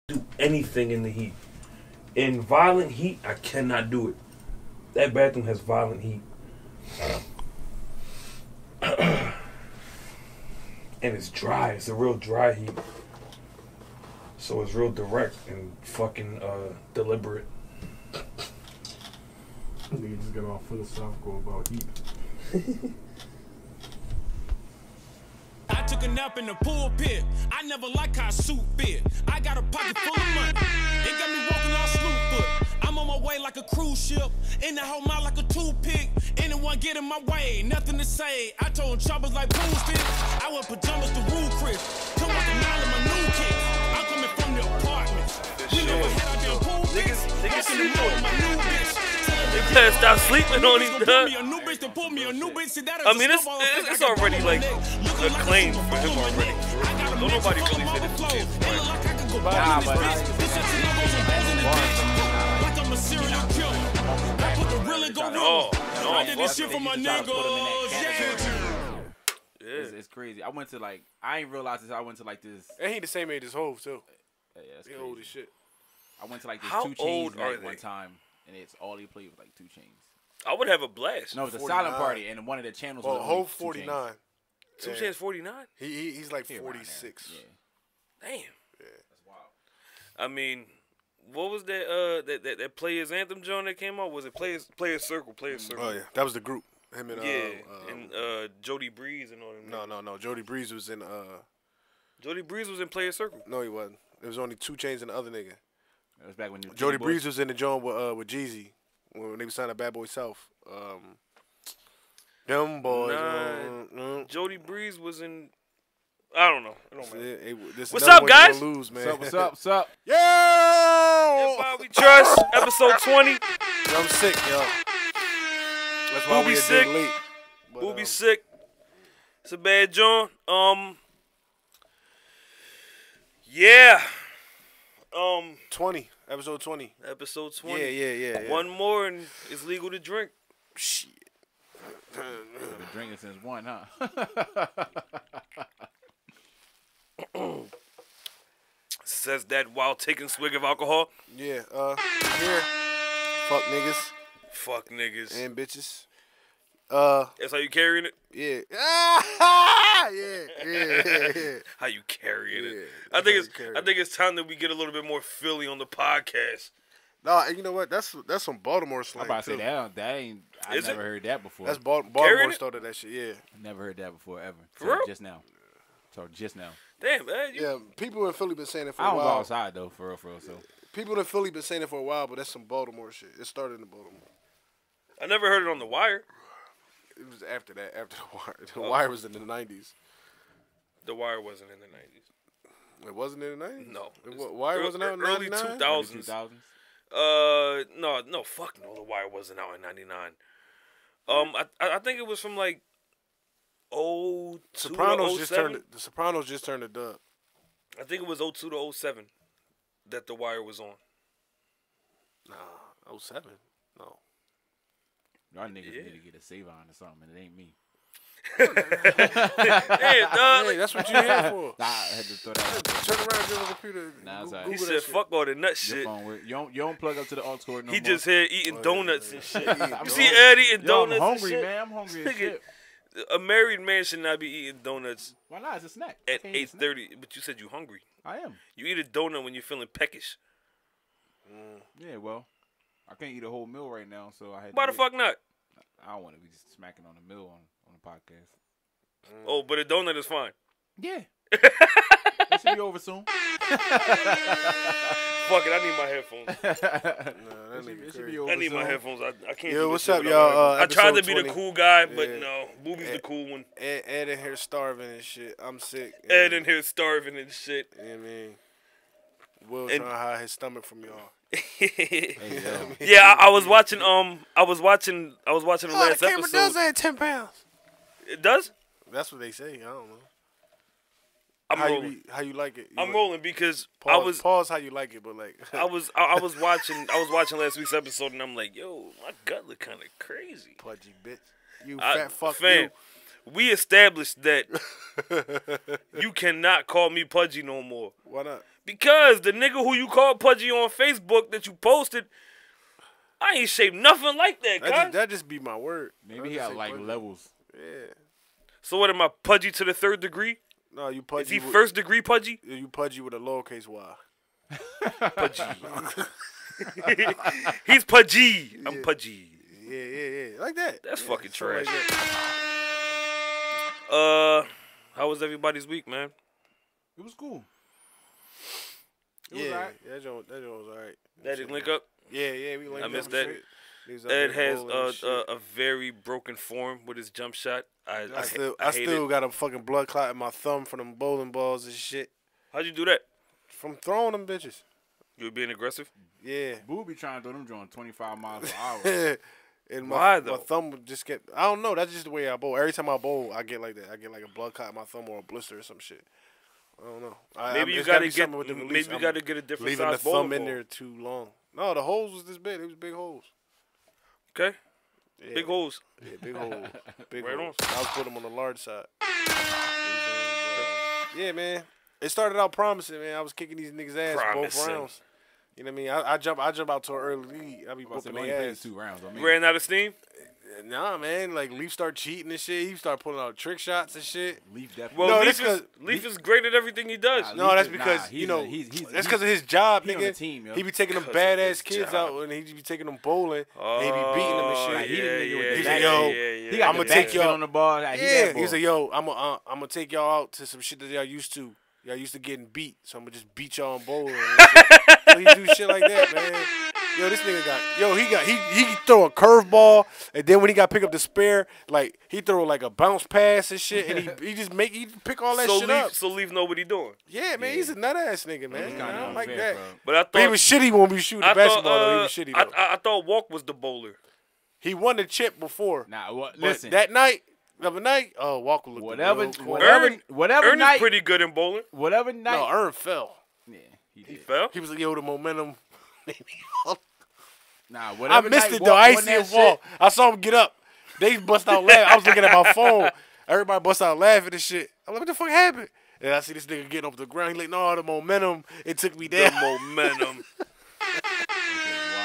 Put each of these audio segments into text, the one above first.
do anything in the heat. In violent heat, I cannot do it. That bathroom has violent heat. And it's dry. It's a real dry heat. So it's real direct and fucking deliberate. Nigga just got all philosophical about heat. I took a nap in the pulpit. I never like how suit fit. I got a pocket full of money. They got me walking on Snoop foot. I'm on my way like a cruise ship. In the whole mouth like a toothpick. Anyone get in my way, nothing to say. I told troubles like boosted. I wear pajamas to Rue Chris. Come walk a mile in my new kicks. I'm coming from the apartment. We never had our damn pool bitch. Niggas sleep on on my new bitch. They can't stop sleeping on these dudes. I mean, it's already like acclaimed for him already. Don't nobody really say this shit. Nah, but it's crazy. I went to like, I ain't realized this. I went to like this. And he the same age as Hov too. Yeah, that's he crazy. old as shit. I went to like this How 2 Chainz old are night they? one time, and it's all he played was like 2 Chainz. I would have a blast. No, it was a 49. silent party, and one of the channels. Well, was Hov 2 49. Chainz. 2 Chainz 49? He's like He around there. 46. Yeah, Damn. Yeah. that's wild. I mean, what was that that Players Anthem joint that came out? Was it Players Circle? Players Circle. Oh yeah, that was the group. Him and and Jody Breeze and all them. No. Jody Breeze was in Jody Breeze was in Players Circle. No, he wasn't. There was only 2 Chainz and the other nigga. It was back when Jody Breeze was in the joint with Jeezy when they was signed to Bad Boy South. Them boys. Jody Breeze was in. I don't know. It don't matter. This What's another up, one you guys? gonna lose, man. What's up? What's up? Yo! Everybody we trust. Episode 20. Yo, I'm sick, yo. That's why Boobie we a sick. day late. But, Boobie sick. It's a bad joint. Yeah. 20. Episode 20. Episode 20. Yeah. One more and it's legal to drink. Shit. Been drinking since 1, huh? Says that while taking swig of alcohol. Yeah, here. Fuck niggas Fuck niggas. and bitches. That's how you carrying it? Yeah. yeah. How you carrying it? Yeah, I think that's how you carry I think it's time that we get a little bit more Philly on the podcast. Nah, you know what? That's some Baltimore slang. I'm about to too. say that ain't. I Is never it? heard that before. That's Carrying Baltimore it? started that shit. Yeah. I never heard that before ever. For real? Just now. So just now. Damn, man. Yeah, people in Philly been saying it for I a don't go while. outside though, for real. So People in Philly been saying it for a while, but that's some Baltimore shit. It started in Baltimore. I never heard it on The Wire. It was after that, after The Wire. The Wire was in the 90s. The Wire wasn't in the 90s. It wasn't in the 90s? No. Wire wasn't out in early 99? 2000s. 2000s. No, fuck no. The Wire wasn't out in 99. I think it was from like 02 Sopranos to 07. The Sopranos just turned a dub. I think it was 02 to 07 that The Wire was on. Nah, 07. No. Y'all niggas Yeah. need to get a save on or something, and it ain't me. Damn, dog. Hey, that's what you here for. Nah, I had to throw that out there. Turn around, get on the computer. Nah, it's all right. He Google said, that shit. fuck all the nut Your shit. phone work. You don't plug up to the aux cord no He more. just here eating Oh, yeah, donuts yeah. and shit. I'm You see hungry. Ed eating Yo, donuts I'm hungry, and shit? man. I'm hungry as Nigga, shit. A married man should not be eating donuts Why not? It's a snack. at Can't eat a snack. 8:30. But you said you hungry. I am. You eat a donut when you're feeling peckish. Yeah, well, I can't eat a whole meal right now, so I had. Why to the wait. fuck not? I don't want to be just smacking on the meal on the podcast. Oh, but a donut is fine. Yeah. That should be over soon. Fuck it, I need my headphones. Nah, that nigga It should crazy. be over I need my soon. headphones. I can't. Yo, do this what's shit up, without my y'all? headphones. I tried to Episode be the 20. cool guy, but Yeah. no. Boobie's the cool one. Ed in here starving and shit. I'm sick. Ed in here starving and shit. You know what I mean? Will And- trying to hide his stomach from y'all. Hey, yo. Yeah, I was watching. I was watching the last the camera episode. does add 10 pounds. It does. That's what they say. I don't know. I'm how rolling. You how you like it? I'm rolling because Pause, pause how you like it, but like I was watching last week's episode and I'm like, yo, my gut look kind of crazy. pudgy bitch. You fat fuck Fam, we established that you cannot call me pudgy no more you. Why not? Because the nigga who you called pudgy on Facebook that you posted, I ain't shaped nothing like that, guys. That just be my word. Maybe he got like levels. Yeah. So what am I, pudgy to the 3rd degree? No, you pudgy. Is he 1st degree pudgy? You pudgy with a lowercase y. Pudgy. He's pudgy. I'm pudgy. Yeah. Like that. That's fucking trash. Like how was everybody's week, man? It was cool. It was alright. That joint was alright. That didn't link up? Yeah, we linked up. I missed that. Ed has a very broken form with his jump shot. I still got a fucking blood clot in my thumb from them bowling balls and shit. How'd you do that? From throwing them bitches. You were being aggressive? Yeah. Boobie trying to throw them joint 25 miles per hour. And Why, my thumb would just get... I don't know. That's just the way I bowl. Every time I bowl, I get like that. I get like a blood clot in my thumb or a blister or some shit. I don't know. Maybe you gotta get a different leaving size the thumb in ball. there too long. No, the holes was this big. It was big holes. Okay. Yeah. Big holes. Yeah, big holes. Big Right holes. on. I was putting them on the large side. Yeah, man. It started out promising, man. I was kicking these niggas' ass both rounds. You know what I mean? I jump out to an early lead. I be whooping their ass. 2 rounds. Ran out of steam? Nah, man. Like, Leaf start cheating and shit. He start pulling out trick shots and shit. Leaf definitely. Well, Leaf is great at everything he does. No, that's because, that's because of his job, nigga. On the team, he be taking them badass kids out and he be taking them bowling and he be beating them and shit. Like, He's like, yo, I'm going to take y'all on the ball. Like, he's like, yo, I'm going to take y'all out to some shit that y'all used to. Y'all used to getting beat, so I'm going to just beat y'all on bowling. So he do shit like that, man. Yo, this nigga he throw a curveball, and then when he got pick up the spare, like he throw like a bounce pass and shit, and he pick all that shit up. So Leaf know what he doing. Yeah, man, he's a nut ass nigga, man. I don't like that. But I thought he was shitty when we shoot the basketball. Though. He was shitty. Though. I thought Walk was the bowler. He won the chip before. Nah, listen, that night. The other night, Walker looked whatever Ern night, is pretty good in bowling. Whatever night. No, Ern fell. Yeah, he fell. He was like, yo, the momentum. Nah, whatever. I missed it though. I ain't see him fall. I saw him get up. They bust out laughing. I was looking at my phone. Everybody bust out laughing and shit. I'm like, what the fuck happened? And I see this nigga getting off the ground. He like, no, the momentum. It took me down. The momentum.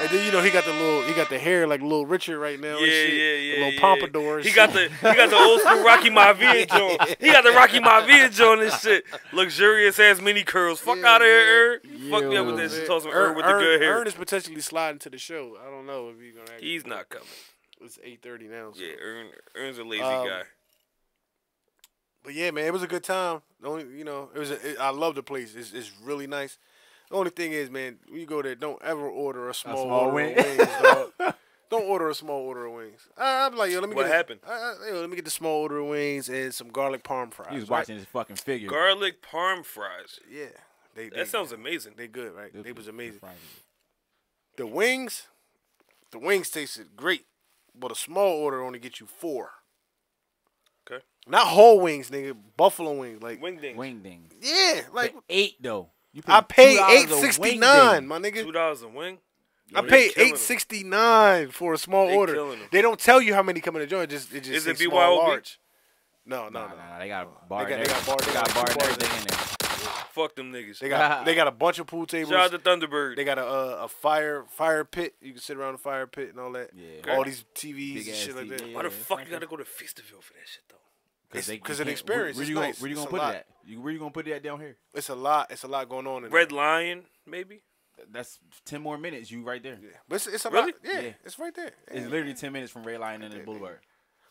And then he got the hair like Little Richard right now. Yeah, and shit. The little pompadour. And he got the old school Rocky Maivia joint. He got the Rocky Maivia joint and shit. Luxurious ass mini curls. Fuck out of here, Ern. Fuck me up with this. Toss some Ern with the good hair. Ern is potentially sliding to the show. I don't know if he's gonna. He's not coming. It's 8:30 now. So. Yeah, Ern's a lazy guy. But yeah, man, it was a good time. The only, I love the place. It's really nice. The only thing is, man, when you go there, don't ever order a small order of wings, dog. Don't order a small order of wings. I'm like, yo, let me what happened? Let me get the small order of wings and some garlic parm fries. He was watching his fucking figure. Garlic parm fries. Yeah. That sounds amazing. They good, right? They was amazing. The wings tasted great, but a small order only gets you 4. Okay. Not whole wings, nigga. Buffalo wings, like wing dings. Yeah, like but 8 though. I paid $8.69, my nigga. $2 a wing. I paid $8.69 for a small order. They don't tell you how many come in the joint. It just is it BYOB? Large? No. They got a bar. They got bar and everything in there. Fuck them niggas. They got a bunch of pool tables. Shout out to Thunderbird. They got a fire pit. You can sit around the fire pit and all that. Yeah. All these TVs and shit like that. Why the fuck you gotta go to Feasterville for that shit though? Because of the experience. Where you gonna put it at? Where you gonna put it at down here? It's a lot going on. In Red Lion, maybe. That's 10 more minutes. You right there. Yeah, but it's a really? lot. Yeah, it's right there. It's literally 10 minutes from Red Lion and the Boulevard.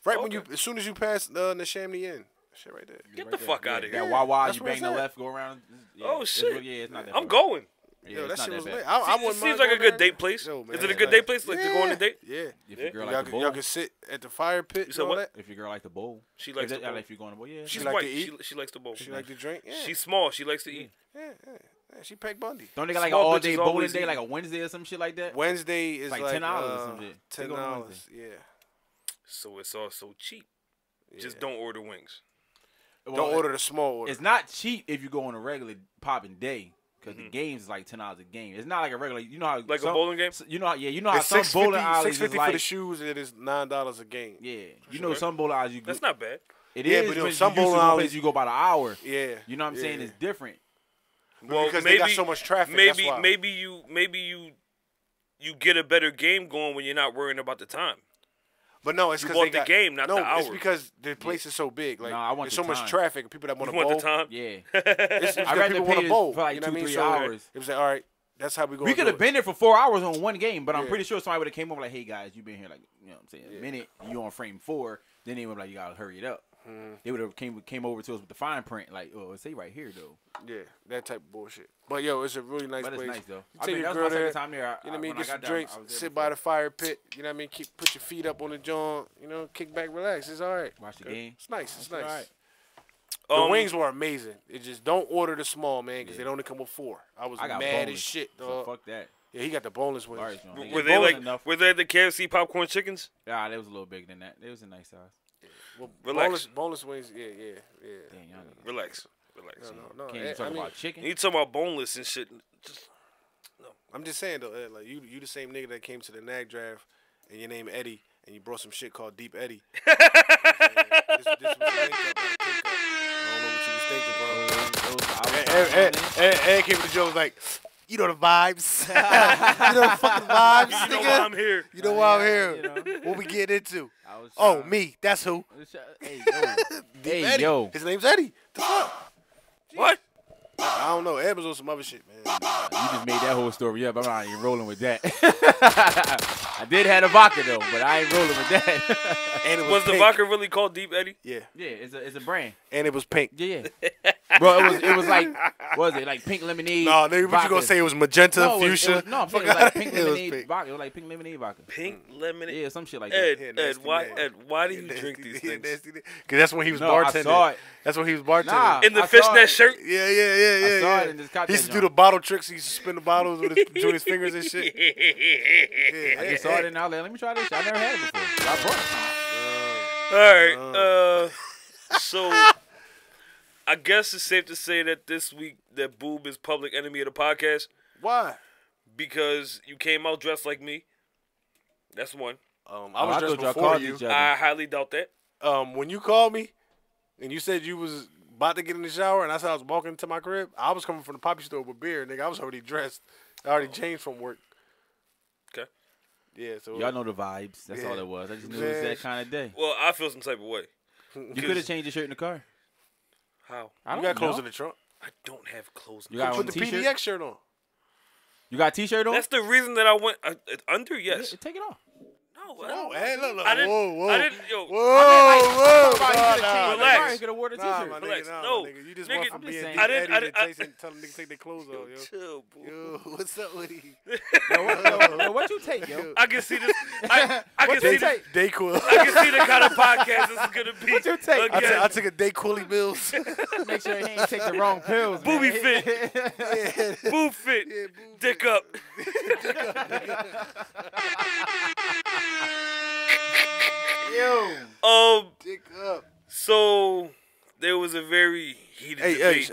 Right when as soon as you pass the Neshaminy Inn, shit right there. Get the fuck out of here. That Wawa, you bang the left, go around. Oh shit. It's not that. I'm going. Yo, that shit was lit. It seems like a good date place. Is it a good date place? Like to go on a date? Yeah. If your girl like to bowl, y'all can sit at the fire pit. You said what? If your girl like to bowl, she likes to bowl. If you're going to bowl, yeah. She's like white. to eat. She likes to bowl. She like to drink. Yeah. She's small. She likes to eat. Yeah. She Peg Bundy. Don't they got like an all-day bowling day, like a Wednesday or some shit like that? Wednesday is like $10 or some shit. $10. Yeah. So it's also cheap. Just don't order wings. Don't order the small order. It's not cheap if you go on a regular popping day. Because the games is like $10 a game. It's not like a regular. You know how like a bowling game. You know how some bowling alleys is $6.50 like for the shoes. It is $9 a game. Yeah, you know some bowling alleys you. That's not bad. It is, but some bowling alleys you go by the hour. Yeah, you know what I'm saying? It's different. Well, because they got so much traffic. That's why. Maybe you get a better game going when you're not worrying about the time. But no, it's you because bought the game, not the hour. It's because the place is so big. Like, I want there's so much traffic and people that want to bowl. bowl. The time? Yeah. It's I'd rather people want pay to bowl for like you know 2-3 so hours. It was like, all right, that's how we go. We could have been there for 4 hours on one game, but I'm Yeah. pretty sure somebody would have came over like, hey guys, you've been here like, you know what I'm saying, a minute, you on frame 4, then they would be like, you gotta hurry it up. They would have came over to us with the fine print, like, oh, say right here though. Yeah, that type of bullshit. But yo, it's a really nice But place. it's nice though. You take your that girl was my there, second time there. you know what I mean? When Get some got drinks, down, I was there sit before. by the fire pit. You know what I mean? Put your feet up on the joint. You know, kick back, relax. It's all right. Watch the game. It's nice. It's nice. All right. The wings were amazing. It just don't order the small, man, because they only come with 4. I was got mad boneless, as shit, so dog. fuck that. Yeah, he got the boneless wings. All right, John. Were they enough. were they the KFC popcorn chickens? Yeah, they was a little bigger than that. It was a nice size. Well, Relax. boneless wings, yeah. Damn, y'all niggas. Relax. No. Can't even talk about chicken. You talking about boneless and shit? Just I'm just saying though, like you the same nigga that came to the NAG draft and your name Eddie and you brought some shit called Deep Eddie. This was a link up, not a pick up. I don't know what you was thinking, bro. Ed came to the joke was like, you know the vibes. You know the fucking vibes, you know nigga. why I'm here. You know why I'm here. You know. What we getting into? Oh, Me. That's who. Hey, yo. Deep Hey, Eddie. yo. His name's Eddie. The fuck? What? I don't know. Ed was on some other shit, man. You just made that whole story up. I'm not even rolling with that. I did have a vodka though, but I ain't rolling with that. And it Was the pink. vodka really called Deep Eddie? Yeah. Yeah, it's a brand. And it was pink. Yeah. Bro, it was like, what was it, like pink lemonade? No, nigga, what you gonna say? It was magenta, No, fuchsia? no, I'm saying it was like pink It was lemonade pink. vodka. It was like pink lemonade vodka. Pink lemonade. Yeah, some shit like Ed, that. Yeah, Ed, nasty why, man. Ed, why do you drink these things? Because that's when he was No, I bartending. saw it. That's when he was bartending. Nah. In the I saw fishnet it. shirt? Yeah. I saw it in this He used to do cocktail the bottle tricks. He used to spin the bottles with between his fingers and shit. I just saw it and I was like, let me try this shit. I never had it before. So I brought it. All right. So I guess it's safe to say that this week that Boob is public enemy of the podcast Why? because you came out dressed like me. That's one. I was I dressed thought y'all before called you. each other. I highly doubt that. When you called me and you said you was about to get in the shower and I said I was walking to my crib, I was coming from the poppy store with beer, nigga. I was already dressed. I already changed from work. Okay. Yeah, so Y'all know the vibes. That's all it was. I just knew it was that kind of day. Well, I feel some type of way. You could have changed your shirt in the car. How? I you don't got clothes know. in the trunk. I don't have clothes. You got Put on the a t-shirt? PDX shirt on. You got a t-shirt on? That's the reason that I went under. Yes. Yeah, take it off. No. Oh, hey, look. I didn't. Whoa. I didn't. Yo. Whoa. Relax. You could have worn a Nah, t-shirt. my Relax. nigga, No. nigga. You just Nigga, went from I'm just being saying. Deep I didn't- Eddie I- to telling niggas take their clothes off, yo. Chill, boo. Yo, what's up with you? Yo, what you take, yo? I can see this. I can see this. Dayquil. I can see the kind of podcast this is gonna be. What you take? Again. I took a Dayquil Mills. Make sure he ain't take the wrong pills. Boobie man. fit. Boob fit. Yeah, boob Dick up. Yo. Dick up. So there was a very heated debate.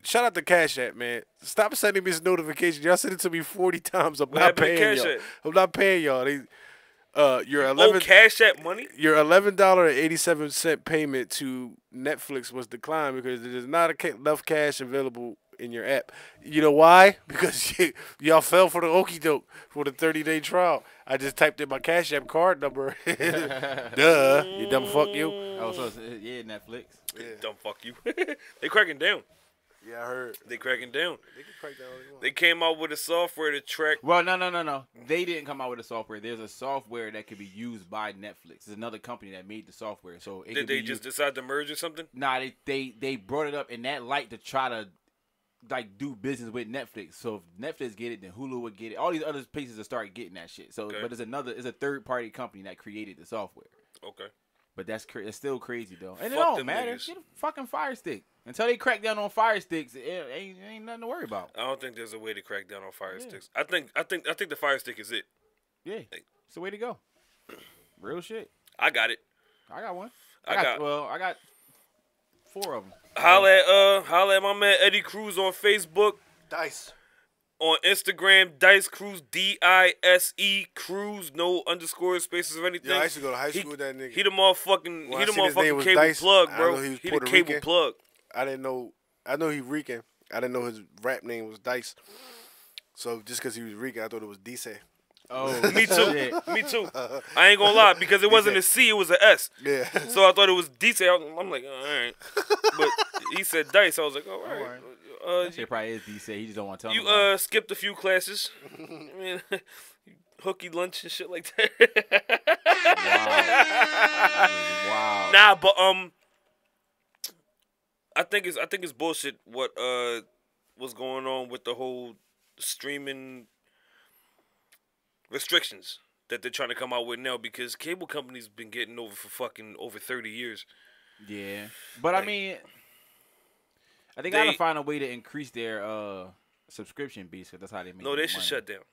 Shout out to Cash App, man. Stop sending me this notification. Y'all sent it to me 40 times. I'm What not happened to paying Cash y'all. App? I'm not paying y'all. Your Oh, Cash App money? Your $11.87 payment to Netflix was declined because there's not enough cash available in your app. You know why? Because y'all fell for the okie doke for the 30-day trial. I just typed in my Cash App card number. Duh. You dumb fuck you. Oh, so yeah, Netflix. Dumb fuck you. They cracking down. Yeah, I heard. They cracking down. They can crack down all they want. They came out with a software to track. Well, no. They didn't come out with a software. There's a software that could be used by Netflix. There's another company that made the software. So it Did could they be just used. decide to merge or something? Nah, they brought it up in that light to try to like do business with Netflix. So if Netflix get it, then Hulu would get it. All these other places will start getting that shit. So, Okay. but it's a third party company that created the software. Okay. But it's still crazy though, and it Fuck don't them matter. niggas. Get a fucking Fire Stick until they crack down on Fire Sticks. It ain't nothing to worry about. I don't think there's a way to crack down on Fire Sticks. I think the Fire Stick is it. Yeah, it's the way to go. Real shit. I got it. I got one. I got 4 of them. Holla at my man Eddie Cruz on Facebook, Dice. on Instagram, Dice Cruz, DISE Cruz, no underscores, spaces or anything. Yeah, I used to go to high school with that nigga. He the motherfucking, When he I the seen his name motherfucking was cable Dice, plug, I bro. know he was He the Puerto cable Rican. plug. I didn't know. I know he Rican, I didn't know his rap name was Dice. So just because he was Rican, I thought it was Dice. Oh, Me too. shit. Me too. I ain't gonna lie because it wasn't a C, it was a S. Yeah. So I thought it was DC. I'm like, all right. But he said Dice. I was like, oh, all right. That shit probably is DC. He just don't want to tell me. You skipped a few classes. I mean, hooky lunch and shit like that. Wow. Nah, but I think it's bullshit what what's going on with the whole streaming restrictions that they're trying to come out with now because cable companies been getting over for fucking over 30 years. Yeah. But like, I mean, I think I gotta find a way to increase their subscription base because that's how they make No, they money. should shut down.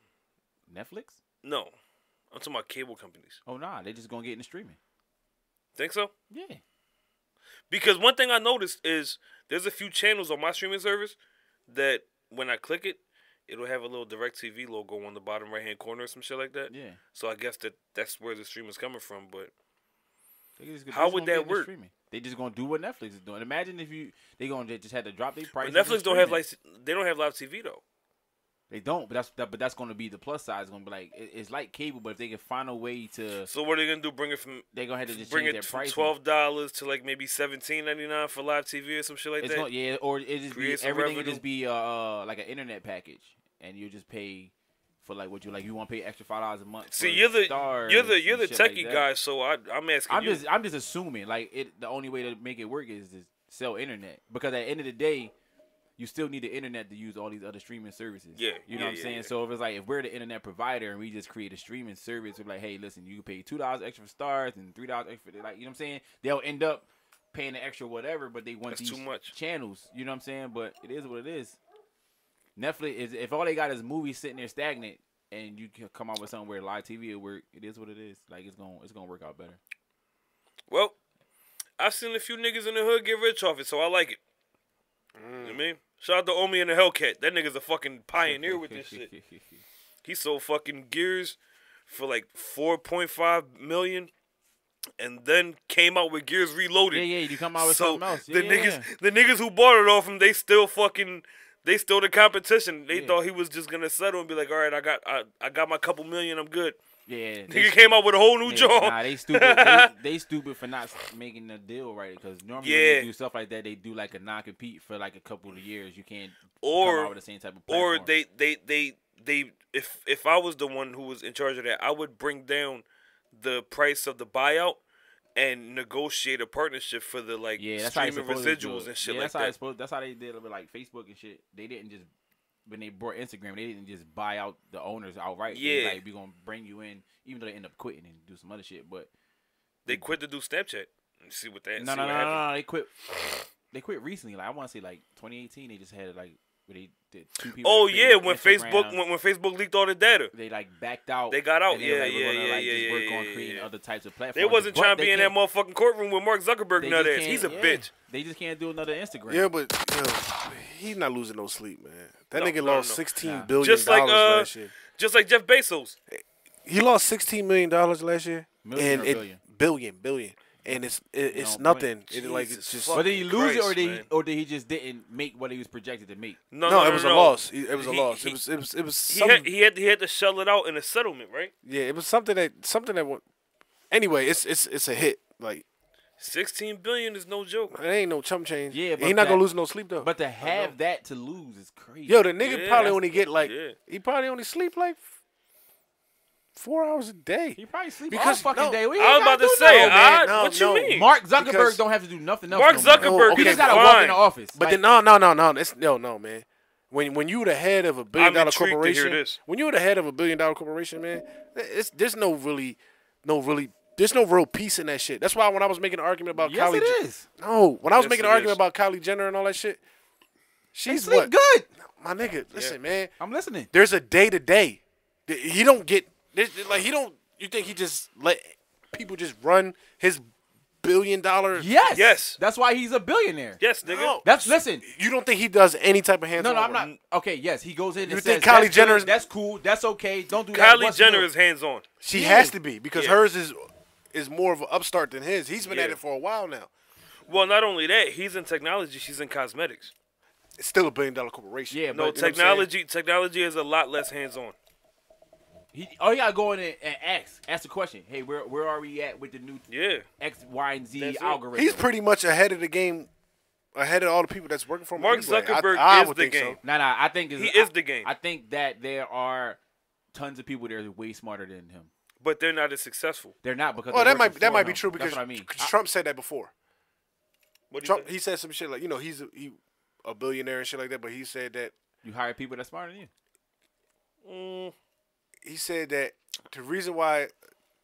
Netflix? No. I'm talking about cable companies. Oh, nah. They just gonna get into streaming. Think so? Yeah. Because one thing I noticed is there's a few channels on my streaming service that when I click it, it'll have a little DirecTV logo on the bottom right-hand corner or some shit like that. Yeah. So I guess that's where the stream is coming from. But how would that work? They just gonna do what Netflix is doing. Imagine if they gonna just had to drop their prices. But Netflix don't have they don't have live TV though. They don't, but that's gonna be the plus side. It's gonna be like it's like cable, but if they can find a way to. So what are they gonna do? Bring it from? They gonna have to just bring change it their price. from $12 to like maybe $17.99 for live TV or some shit like that. Yeah, or it just be everything revenue. would just be like an internet package, and you just pay for like what you like. You want to pay extra $5 a month. See, you're the techie like guy, so I'm asking. I'm just assuming like the only way to make it work is to sell internet because at the end of the day. You still need the internet to use all these other streaming services. Yeah. You know what I'm saying? Yeah. So if it's like, if we're the internet provider and we just create a streaming service, we're like, hey, listen, you can pay $2 extra for stars and $3 extra for, like, you know what I'm saying? They'll end up paying the extra whatever, but they want these channels. You know what I'm saying? But it is what it is. Netflix is, if all they got is movies sitting there stagnant and you can come out with something where live TV will work, it is what it is. Like, it's gonna work out better. Well, I've seen a few niggas in the hood get rich off it, so I like it. You know what I mean? Shout out to Omi and the Hellcat. That nigga's a fucking pioneer with this shit. He sold fucking Gears for like $4.5 million, and then came out with Gears Reloaded. Yeah, you come out with something else. The niggas who bought it off him, they still the competition. They thought he was just gonna settle and be like, all right, I got my couple million, I'm good. Yeah, nigga came out with a whole new job. Nah, they stupid. they stupid for not making the deal right. Because normally when they do stuff like that, they do like a non-compete for like a couple of years. You can't come out with the same type of platform. Or they if I was the one who was in charge of that, I would bring down the price of the buyout and negotiate a partnership for the streaming residuals and shit like that. That's how they did it with like Facebook and shit. They didn't just. When they brought Instagram, they didn't just buy out the owners outright. Yeah, like we gonna bring you in, even though they end up quitting and do some other shit. But they quit to do Snapchat. And see what that. No. They quit. They quit recently. Like I want to say like 2018. They just had like where they did 2 people. Oh yeah, when Facebook leaked all the data, they like backed out. They got out. Work on creating other types of platforms. They wasn't trying to be in that motherfucking courtroom with Mark Zuckerberg nut ass. He's a bitch. They just can't do another Instagram. Yeah, but he's not losing no sleep, man. That nigga lost $16 billion last year. Just like Jeff Bezos. He lost $16 million last year. Million or billion? Billion. And it's nothing. It's just. But did he lose it, or did he just didn't make what he was projected to make? No, it was a loss. It was a loss. It was. He had to shell it out in a settlement, right? Yeah, it was something that went. Anyway, it's a hit. Like $16 billion is no joke. It ain't no chump change. Yeah, but he not gonna lose no sleep though. But to have that to lose is crazy. Yo, the nigga probably only get he probably only sleep like 4 hours a day. He probably sleep all fucking day. I was about to say, what you mean? Mark Zuckerberg don't have to do nothing else. Mark Zuckerberg, he just gotta walk in the office. But then no, it's no man. When you the head of a $1 billion corporation, when you the head of a $1 billion corporation, man, there's no real peace in that shit. That's why when I was making an argument about Kylie, when I was making an argument about Kylie Jenner and all that shit, she's what? Good, my nigga. Listen, man, I'm listening. There's a day to day. He don't get he don't. You think he just let people just run his $1 billion? Yes. That's why he's a billionaire. Yes, nigga. No. Listen. You don't think he does any type of hands-on? No, I'm not. Okay, yes, he goes in. You and think says, Kylie Jenner? That's cool. That's okay. Don't do that. Kylie Jenner is hands-on. She has to be because hers is more of an upstart than his. He's been at it for a while now. Well, not only that, he's in technology. She's in cosmetics. it's still $1 billion corporation. Yeah, no, but technology is a lot less hands-on. He gotta go in and ask the question. Hey, where are we at with the new X, Y, and Z algorithm? He's pretty much ahead of the game, ahead of all the people that's working for him. Mark anyway. Zuckerberg is the game. So. Nah, I think he is the game. I think that there are tons of people there way smarter than him. But they're not as successful. They're not because that might be true because that's what I mean. Trump said that before. What Trump he said some shit like he's a billionaire and shit like that, but he said that you hire people that's smarter than you. He said that the reason why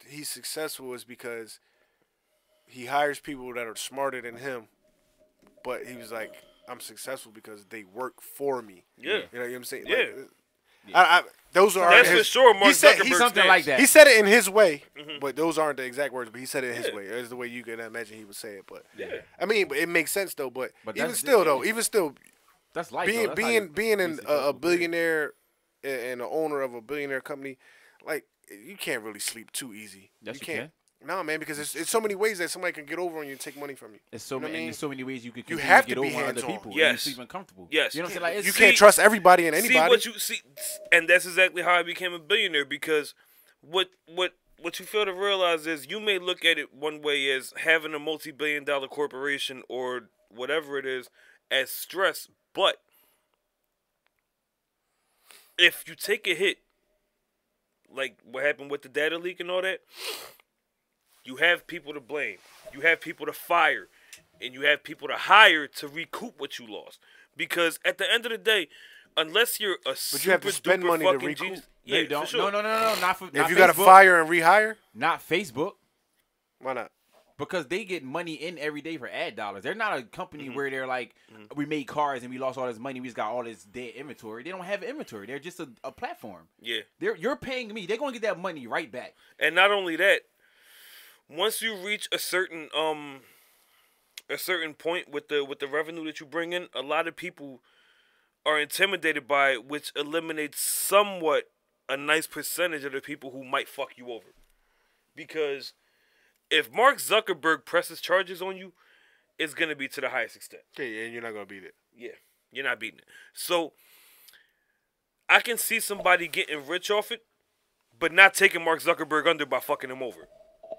he's successful is because he hires people that are smarter than him, but he was like, I'm successful because they work for me. Yeah. You know what I'm saying? Yeah. Like, those are that's for sure. Mark Zuckerberg something like that. He said it in his way, but those aren't the exact words. But he said it in his way. It's the way you can imagine he would say it. But I mean, it makes sense though. But even still, that's life. Being a billionaire and the owner of a billionaire company, like you can't really sleep too easy. Yes, you can't. No, man, because it's so many ways that somebody can get over on you and take money from you. There's so many ways you can have get to be over other hands-on. people. Yes. You sleep uncomfortable. Yes. You know what I'm saying? Like, you can't trust everybody and anybody. See what you see, and that's exactly how I became a billionaire. Because what you fail to realize is you may look at it one way as having a multi-billion-dollar corporation or whatever it is as stress, but if you take a hit, like what happened with the data leak and all that, you have people to blame, you have people to fire, and you have people to hire to recoup what you lost. Because at the end of the day, unless you're a but you have to spend money to recoup. Genius, no, you don't. For sure. No, not for. If you got to fire and rehire, not Facebook. Why not? Because they get money in every day for ad dollars. They're not a company where they're like, we made cars and we lost all this money. We just got all this dead inventory. They don't have inventory. They're just a platform. Yeah. You're paying me. They're going to get that money right back. And not only that, once you reach a certain point with the revenue that you bring in, a lot of people are intimidated by it, which eliminates somewhat a nice percentage of the people who might fuck you over. Because if Mark Zuckerberg presses charges on you, it's going to be to the highest extent. Okay, and you're not going to beat it. Yeah, you're not beating it. So, I can see somebody getting rich off it, but not taking Mark Zuckerberg under by fucking him over.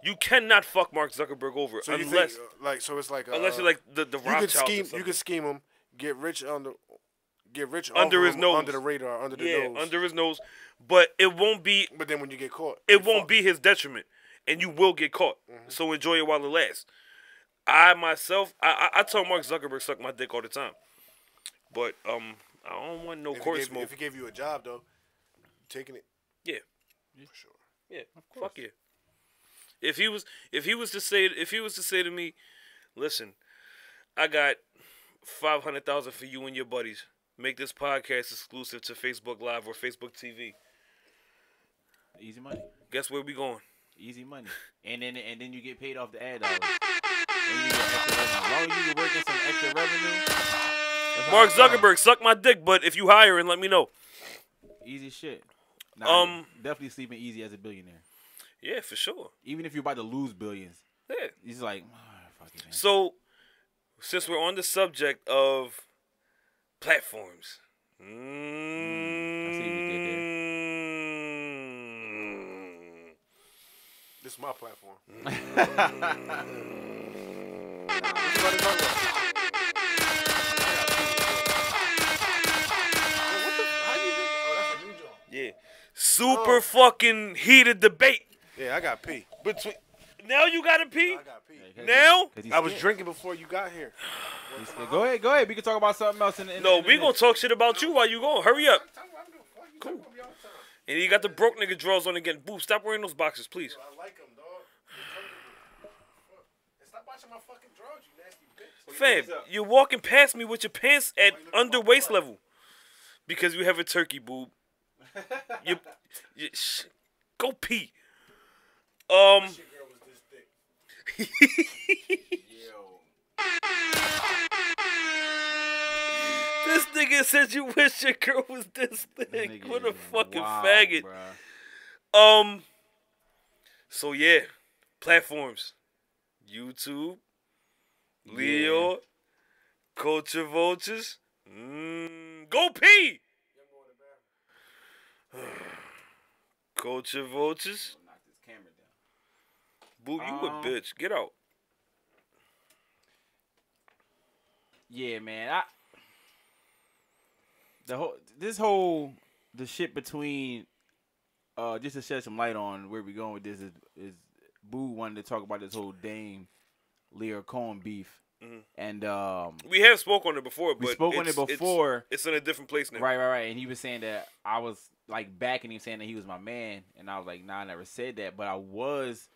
You cannot fuck Mark Zuckerberg over so unless... it's like... unless you're like the Rothschilds. You could scheme him, get rich under his nose. Under the radar, under the nose. Yeah, under his nose. But it won't be... But then when you get caught... It won't be his detriment. And you will get caught. So enjoy it while it lasts. I tell Mark Zuckerberg suck my dick all the time. But I don't want no court smoke. If he gave you a job though, taking it. Yeah. For sure. Yeah. Fuck yeah. If he was to say to me, listen, I got $500,000 for you and your buddies. Make this podcast exclusive to Facebook Live or Facebook TV. Easy money. Guess where we going? Easy money, and then you get paid off the ad dollars. And you get extra revenue. As long as you can work in some extra revenue. Mark Zuckerberg, suck my dick, but if you hire and let me know. Easy shit. Nah, definitely sleeping easy as a billionaire. Yeah, for sure. Even if you're about to lose billions. Yeah. He's like, fuck it, man. So, since we're on the subject of platforms. I see what you did there. This is my platform. Yeah. Super fucking heated debate. Yeah, I got pee. Now you gotta pee? I got pee. Now? I was drinking before you got here. Go ahead. We can talk about something else. No, we gonna talk shit about you while you going. Hurry up. Cool. And you got the broke nigga drawers on again. Boob, stop wearing those boxes, please. I like them, dog. Stop watching my fucking drawers, you nasty bitch. Fam, you're walking past me with your pants at under waist level. Because you have a turkey, Boob. Go pee. This nigga said you wish your girl was this thick. What a fucking faggot. Bruh. So yeah, platforms. YouTube, Lyor, Culture Vultures, Go pee. Culture vultures. Knock this camera down. Boob, you a bitch. Get out. Yeah, man. The shit between just to shed some light on where we going with this is Boo wanted to talk about this whole Dame Lyor Cohen beef. And we have spoke on it before, but it's in a different place now. Right. And he was saying that I was like backing him, saying that he was my man, and I was like, nah, I never said that, but I was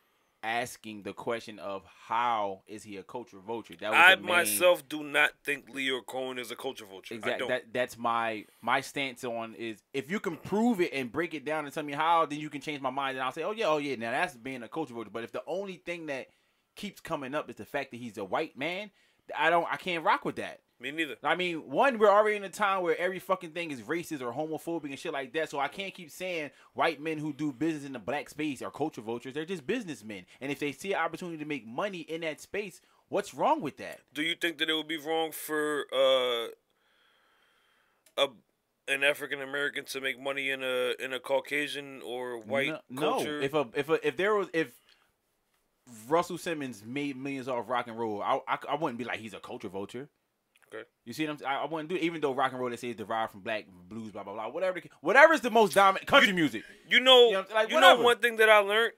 asking the question of how is he a culture vulture? That was I myself do not think Lyor Cohen is a culture vulture. Exactly. That's my stance on is if you can prove it and break it down and tell me how, then you can change my mind, and I'll say, oh yeah, now that's being a culture vulture. But if the only thing that keeps coming up is the fact that he's a white man, I can't rock with that. Me neither. I mean, one, we're already in a time where every fucking thing is racist or homophobic and shit like that. So I can't keep saying white men who do business in the black space are culture vultures. They're just businessmen. And if they see an opportunity to make money in that space, what's wrong with that? Do you think that it would be wrong for an African American to make money in a Caucasian or white culture? No. If Russell Simmons made millions off rock and roll, I wouldn't be like he's a culture vulture. Okay. You see what I'm saying? I wouldn't do it, even though rock and roll they say is derived from black blues, blah blah blah. Whatever is the most dominant country music. You know one thing that I learned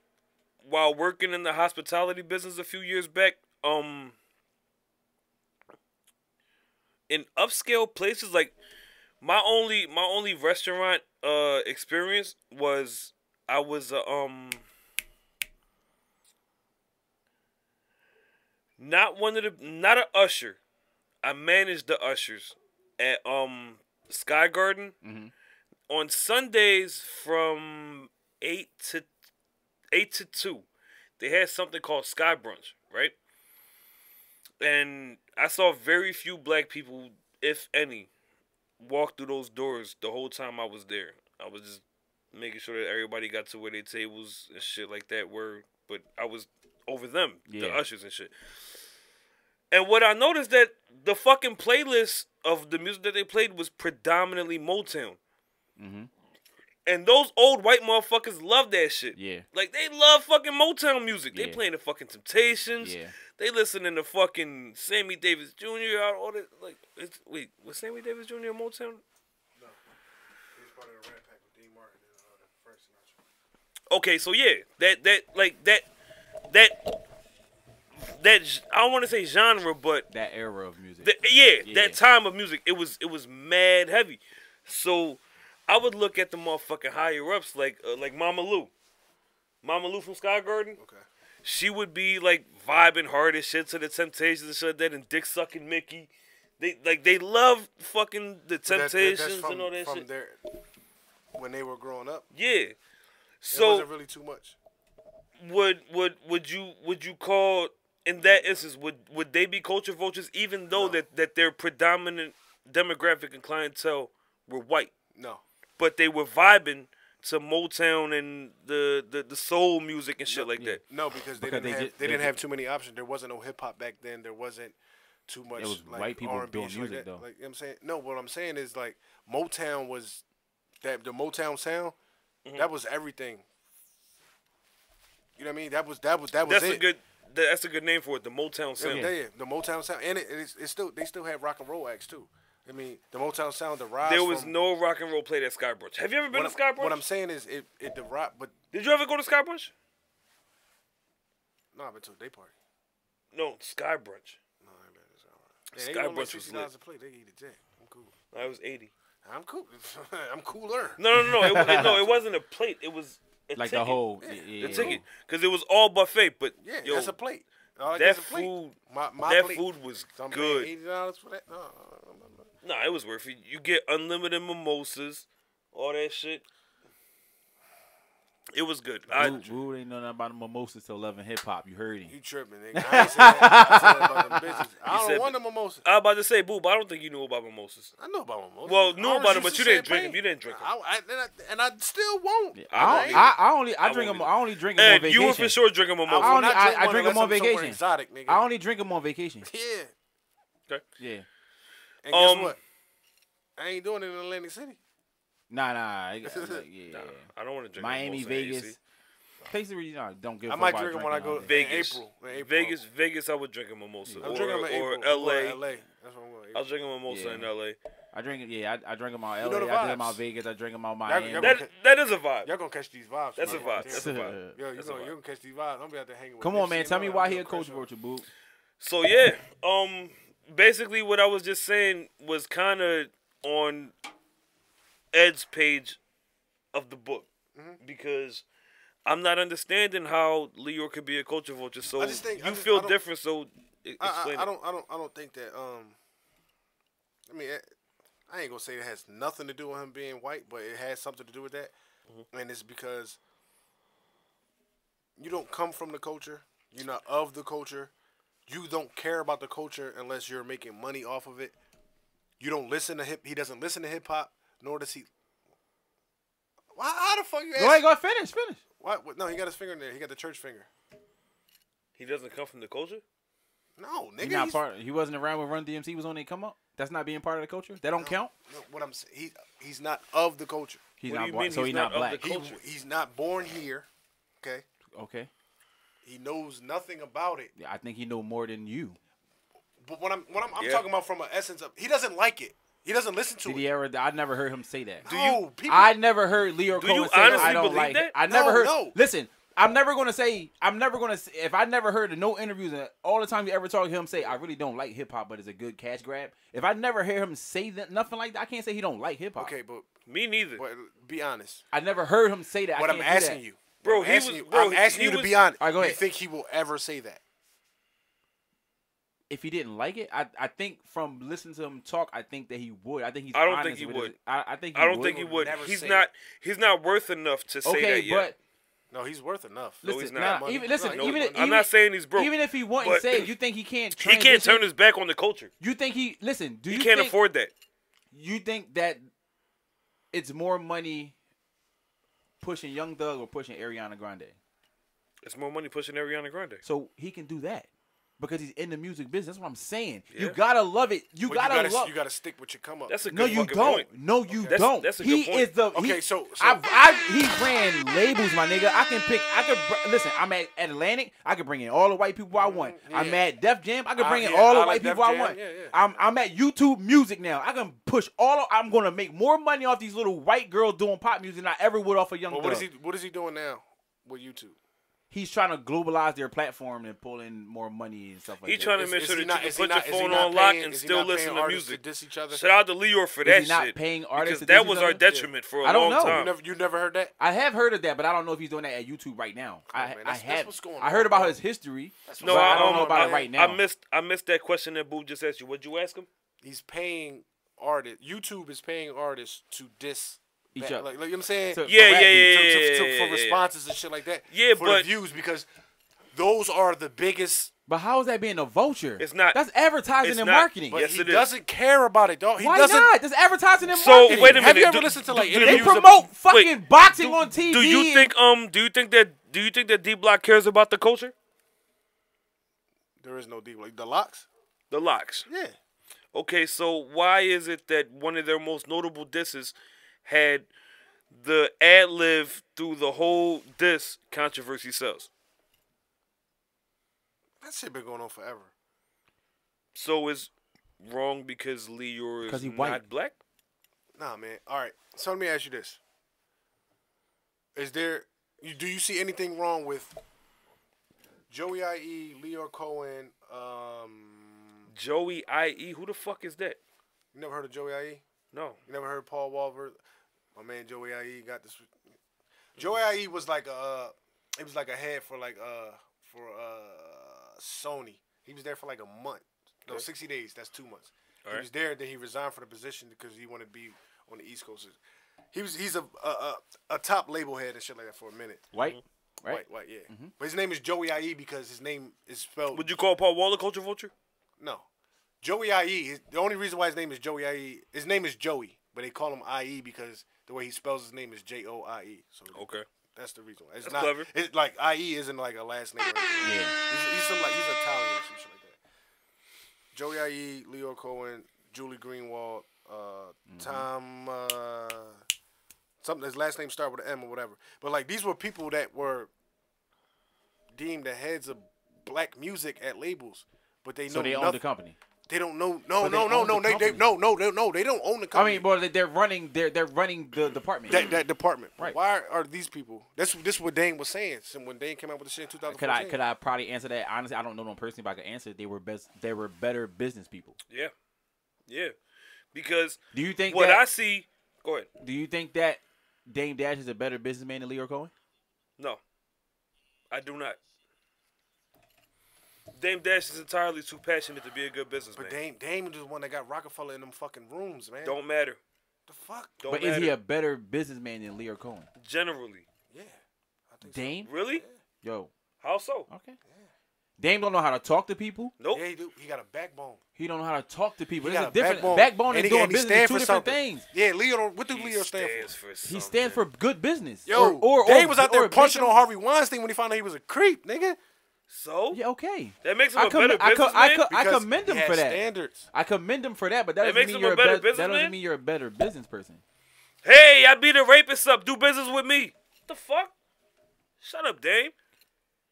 while working in the hospitality business a few years back. In upscale places, like my only restaurant experience was I was not an usher. I managed the ushers at Sky Garden on Sundays from 8 to 2. They had something called Sky Brunch, right? And I saw very few black people, if any, walk through those doors the whole time I was there. I was just making sure that everybody got to where their tables and shit like that were, but I was over them, the ushers and shit. And what I noticed that the fucking playlist of the music that they played was predominantly Motown. And those old white motherfuckers love that shit. Yeah. Like, they love fucking Motown music. They playing the fucking Temptations. Yeah. They listening to fucking Sammy Davis Jr. All that, like, wait, was Sammy Davis Jr. a Motown? No. He was part of the Rat Pack with Dean Martin and Frank Sinatra. Okay, so yeah, that I don't want to say genre, but that era of music. That time of music, it was mad heavy. So I would look at the motherfucking higher ups like Mama Lou from Sky Garden. Okay. She would be like vibing hard as shit to the Temptations and shit like that, and dick sucking Mickey. They love fucking the Temptations and all that shit. When they were growing up. Yeah. So it wasn't really too much. Would you call, in that instance, would they be culture vultures even though that their predominant demographic and clientele were white? No. But they were vibing to Motown and the soul music and shit like that. No, because they didn't have too many options. There wasn't no hip hop back then. There wasn't too much. It was like white people R&B doing music like though. Like, you know what I'm saying? No, what I'm saying is like Motown was the Motown sound. That was everything. You know what I mean? That was it. That's a good name for it. The Motown sound. Yeah, the Motown sound, and it's still they still have rock and roll acts too. I mean, the Motown sound derives. There was no rock and roll played at Sky Brunch. Have you ever been to Sky Brunch? What I'm saying is it derived, but did you ever go to Sky Brunch? No, I've been to a day party. No, Sky Brunch. No, I ain't been to Sky Brunch. Yeah, Sky Brunch was lit. A plate. They eat a jack. I'm cool. I was 80. I'm cool. I'm cooler. No. It wasn't a plate. It was a like ticket. the whole the ticket, because it was all buffet. But yeah, that's a plate. That food, that food was good. $80 for that? No. Nah, it was worth it. You get unlimited mimosas, all that shit. It was good. Boo ain't know nothing about the mimosas till 11 hip hop. You heard him. You tripping, nigga. I ain't said that. I said that about the bitches. I don't want the mimosas. I was about to say, Boob, I don't think you knew about mimosas. I know about mimosas. Well, knew about them, but you didn't drink them. You didn't drink them. And I still won't. Yeah. I only drink them on vacation. You were for sure drinking mimosas. I drink them on vacation. Exotic, nigga. I only drink them on vacation. Yeah. Okay. Yeah. And guess what? I ain't doing it in Atlantic City. Nah. I don't want to drink Miami, Vegas. Places where you don't give. I might drink them when I go Vegas. in April. Vegas. I would drink a mimosa. I'm drinking them in or April. LA. That's what I'm going. I'll drink a mimosa in LA. I drink it. Yeah, I drink them out LA. You know the I drink them vibes. out Vegas. I drink them out Miami. That is a vibe. Y'all gonna catch these vibes. That's a vibe. That's a vibe. Yo, you're gonna catch these vibes. I'm gonna be out there hanging with. Come on, man. Tell me why he a coach vulture, Boob. So yeah, basically what I was just saying was kind of on Ed's page of the book because I'm not understanding how Lyor could be a culture vulture. So I just think, you feel different. So explain. I don't think that. I mean, I ain't gonna say it has nothing to do with him being white, but it has something to do with that, and it's because you don't come from the culture. You're not of the culture. You don't care about the culture unless you're making money off of it. You don't listen to He doesn't listen to hip hop, nor does he. How the fuck you? Go finish. What? No, he got his finger in there. He got the church finger. He doesn't come from the culture. No, nigga. He's not part. He wasn't around when Run DMC was on. They come up. That's not being part of the culture. That don't count. No, what I'm saying, he's not of the culture. He's not black. So he's not black. He's not born here. Okay. Okay. He knows nothing about it. Yeah, I think he know more than you. But what I'm talking about from an essence of he doesn't like it. He doesn't listen to it. I never heard him say that. I never heard Lyor Cohen say I don't like that? it. I never heard. No. Listen, I'm never gonna say. If I never heard no interviews and all the time you ever talk to him say I really don't like hip hop, but it's a good cash grab. If I never hear him say nothing like that, I can't say he don't like hip hop. Okay, but me neither. But be honest. I never heard him say that. What I'm asking you, bro, I'm asking you to be honest. All right, go ahead. You think he will ever say that? If he didn't like it, I think from listening to him talk, I think that he would. I think he's. I don't think he would. I think. I don't think he would. He's not worth enough to say that yet. But no, he's worth enough. Listen, he's not. I'm not saying he's broke. Even if he wouldn't say it, you think he can't? He can't turn his back on the culture. You think he? Listen, he can't afford that. You think that it's more money pushing Young Thug or pushing Ariana Grande? It's more money pushing Ariana Grande. So he can do that. Because he's in the music business. That's what I'm saying. Yeah. You gotta love it. You gotta stick with your come up. That's a good No, you don't. Point. No, you don't. That's a good point. Is the okay. He ran labels, my nigga. Listen. I'm at Atlantic. I can bring in all the white people I want. Yeah. I'm at Def Jam. I can bring in all the white people I want. Yeah. I'm at YouTube Music now. I can push I'm gonna make more money off these little white girls doing pop music than I ever would off a Young Thug. What is he doing now with YouTube? He's trying to globalize their platform and pull in more money and stuff like that. He's trying to make sure that you can put your phone on lock and still listen to music. Shout out to Lyor for that shit. Is he not paying artists because that was our detriment for a long time. You never heard that? I have heard of that, but I don't know if he's doing that at YouTube right now. That's what's going on. I heard about his history, but I don't know about it right now. I missed that question that Boob just asked you. What'd you ask him? He's paying artists. YouTube is paying artists to diss each other. Like you know what I'm saying? Yeah. For responses and shit like that. Yeah, for the views because those are the biggest. But how is that being a vulture? It's not. That's advertising and marketing. But he doesn't care about it, dog. Why not? That's advertising and marketing. So wait a minute. Have you ever listened to they promote fucking boxing on TV? Do you think that D Block cares about the culture? There is no D Block. The Locks? The Locks. Yeah. Okay, so why is it that one of their most notable disses had the ad-lib through the whole diss controversy sells? That shit been going on forever. So it's wrong because Lyor is not black? Nah, man. All right. So let me ask you this. Do you see anything wrong with Joey I.E., Lyor Cohen, Joey I.E.? Who the fuck is that? You never heard of Joey I.E.? No. You never heard Paul Walver? My man Joey I.E. got this. Joey I.E. was like it was like a head for Sony. He was there for like a month. No, 60 days. That's 2 months. He was there, then he resigned from the position because he wanted to be on the East Coast. He's a top label head and shit like that for a minute. White? Right? White, yeah. Mm-hmm. But his name is Joey I.E. because his name is spelled. Would you call Paul Wall a culture vulture? No. Joey I.E. The only reason why his name is Joey I.E. His name is Joey, but they call him I.E. because the way he spells his name is Joie. So okay. That's the reason. That's clever. It's like IE isn't like a last name. Yeah. He's Italian or some shit like that. Joey IE, Lyor Cohen, Julie Greenwald, Tom, something. His last name started with an M or whatever. But like these were people that were deemed the heads of black music at labels, but they know so they nothing. own the company. They don't know. But No. They don't own the company. I mean, well, they're running the department. That department. Right. Why are these people? This what Dame was saying. So when Dame came out with the shit in 2014. Could I probably answer that? Honestly, I don't know them personally, but I could answer it. They were better business people. Yeah. Because do you think I see? Go ahead. Do you think that Dame Dash is a better businessman than Lyor Cohen? No, I do not. Dame Dash is entirely too passionate to be a good businessman. But Dame is the one that got Rockefeller in them fucking rooms, man. Don't matter. The fuck? Don't matter. Is he a better businessman than Lyor Cohen? Generally. Yeah. I think Dame? So. Really? Yeah. Yo. How so? Okay. Yeah. Dame don't know how to talk to people. Nope. Yeah, he do. He got a backbone. He don't know how to talk to people. He There's a different backbone and doing business are two different things. Yeah, Leo. What do Leo stand for? He stands for good business. Yo, Dame was out there punching on Harvey Weinstein when he found out he was a creep, nigga. So? Yeah, okay. That makes him a better businessman? I commend him for that. Standards. I commend him for that, but that doesn't mean you're a better business person. Hey, I beat a rapist up. Do business with me. What the fuck? Shut up, Dame.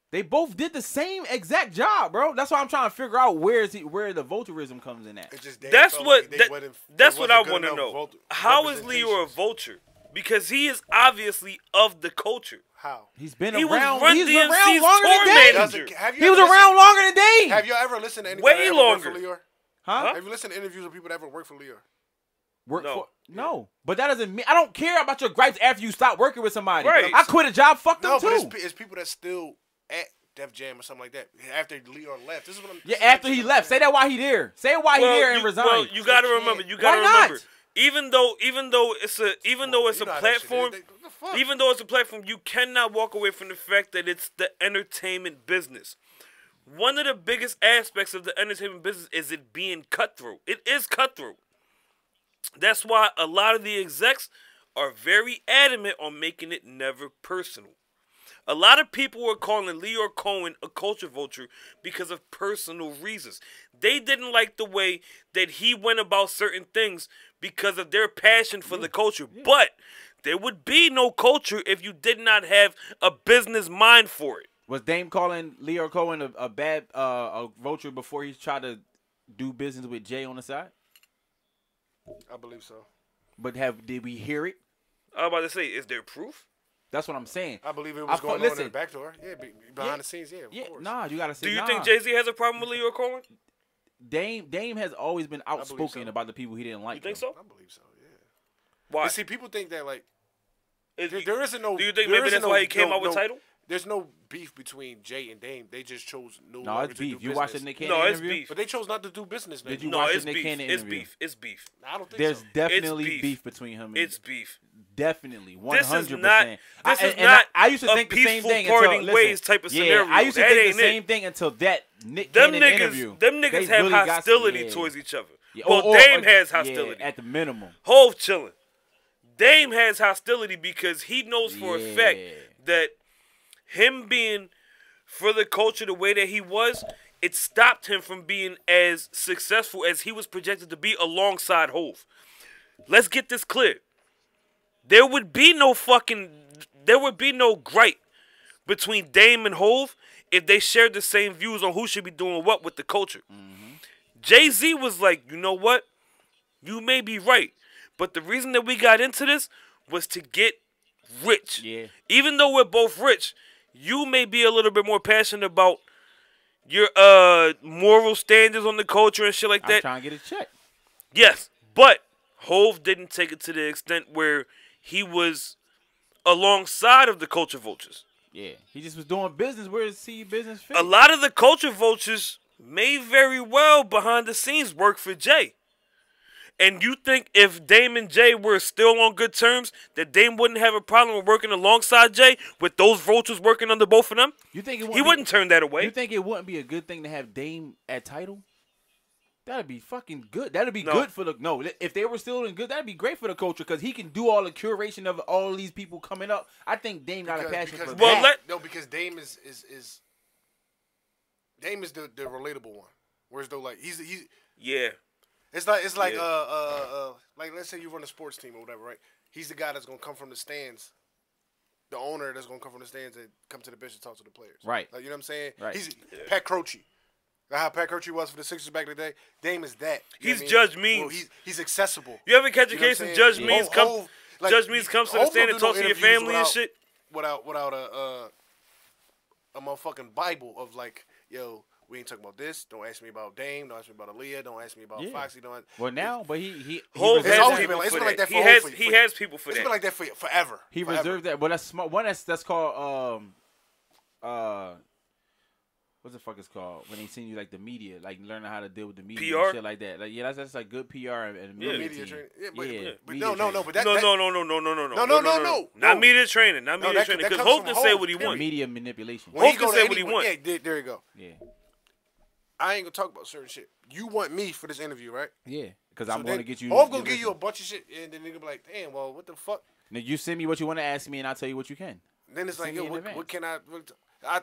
They both did the same exact job, bro. That's why I'm trying to figure out where the vulturism comes in at. That's what I want to know. How is Lyor a vulture? Because he is obviously of the culture. How? He's been he around. Was He's DMC's around longer than Dame. He was around longer than Dame. Have you ever listened to anybody way that longer? Worked for Lyor? Huh? Have you listened to interviews of people that ever worked for Lyor? No, but that doesn't mean I don't care about your gripes after you stop working with somebody. Right. I quit a job. Fuck them too. No, but it's people that still at Def Jam or something like that after Lyor left. This is what I'm. Yeah, after he left. Say that why he there. Say why he there and resign. Well, you got to remember. You got to remember. Even though it's a platform, you cannot walk away from the fact that it's the entertainment business. One of the biggest aspects of the entertainment business is it being cutthroat. It is cutthroat. That's why a lot of the execs are very adamant on making it never personal. A lot of people were calling Lyor Cohen a culture vulture because of personal reasons. They didn't like the way that he went about certain things because of their passion for the culture. But there would be no culture if you did not have a business mind for it. Was Dame calling Lyor Cohen a bad a vulture before he tried to do business with Jay on the side? I believe so. But did we hear it? I was about to say, is there proof? That's what I'm saying. I believe it was going on in the back door. Yeah, behind the scenes, of course. Nah, you gotta say. Do you think Jay-Z has a problem with Lyor Cohen? Dame has always been outspoken about the people he didn't like. You think so? I believe so. Yeah. Why? But see, people think that like there isn't no. Do you think maybe that's why he came out with Tidal? There's no beef between Jay and Dame. They just chose no it's beef. You watched the Nick Cannon interview? It's beef. But they chose not to do business. Did you watch the Nick Cannon interview? It's beef. It's beef. I don't think There's definitely beef between him. It's beef. Definitely, 100%. This is not. I used to think the same thing until ways type of scenario. I used to think the same thing until that Nick Cannon interview. Them niggas have hostility towards each other. Well, Dame has hostility at the minimum. Hove chilling. Dame has hostility because he knows for a fact that him being for the culture the way that he was, it stopped him from being as successful as he was projected to be alongside Hove. Let's get this clear. There would be no gripe between Dame and Hove if they shared the same views on who should be doing what with the culture. Mm-hmm. Jay-Z was like, you know what? You may be right. But the reason that we got into this was to get rich. Yeah. Even though we're both rich, you may be a little bit more passionate about your moral standards on the culture and shit like that. I'm trying to get a check. Yes, but Hove didn't take it to the extent where he was alongside of the culture vultures. Yeah, he just was doing business where he see business fit. A lot of the culture vultures may very well behind the scenes work for Jay. And you think if Dame and Jay were still on good terms, that Dame wouldn't have a problem with working alongside Jay with those vultures working under both of them? You think he wouldn't turn that away? You think it wouldn't be a good thing to have Dame at Tidal? That'd be fucking good. That'd be good for the if they were still in good, that'd be great for the culture because he can do all the curation of all these people coming up. I think Dame got a passion for that. Because Dame is the relatable one. Whereas though like he's yeah. It's like like let's say you run a sports team or whatever, right? He's the guy that's gonna come from the stands. The owner that's gonna come from the stands and come to the bench and talk to the players. Right. Like, you know what I'm saying? Right. He's Pat Croce. Like how Pat Croce was for the Sixers back in the day. Dame is that. He's Judge Means. Well, he's accessible. You ever catch a case and Judge Means comes to the stand and talks to your family and shit? Without a motherfucking Bible of like, yo, we ain't talking about this. Don't ask me about Dame. Don't ask me about Aaliyah. Don't ask me about Foxy. Don't. Well, now, but he Hov it's has always people been like, for it's been like that. that for He has people for It's that. been like that for forever. He forever. reserved that. Well, that's smart. One that's called what the fuck is called when they send you like the media, like learning how to deal with the media PR? and shit like that. Like that's like good PR and media training. But no, but that No. Not media training. Not media training. Because Hov can say what he wants. Media manipulation. Hov can say what he wants. Yeah, there you go. Yeah. I ain't gonna talk about certain shit. You want me for this interview, right? Yeah, because I'm going to get you. Hov gonna give you a bunch of shit, and then nigga be like, damn, well, what the fuck? Now you send me what you want to ask me, and I'll tell you what you can. Then it's like, Send yo, me in what can I?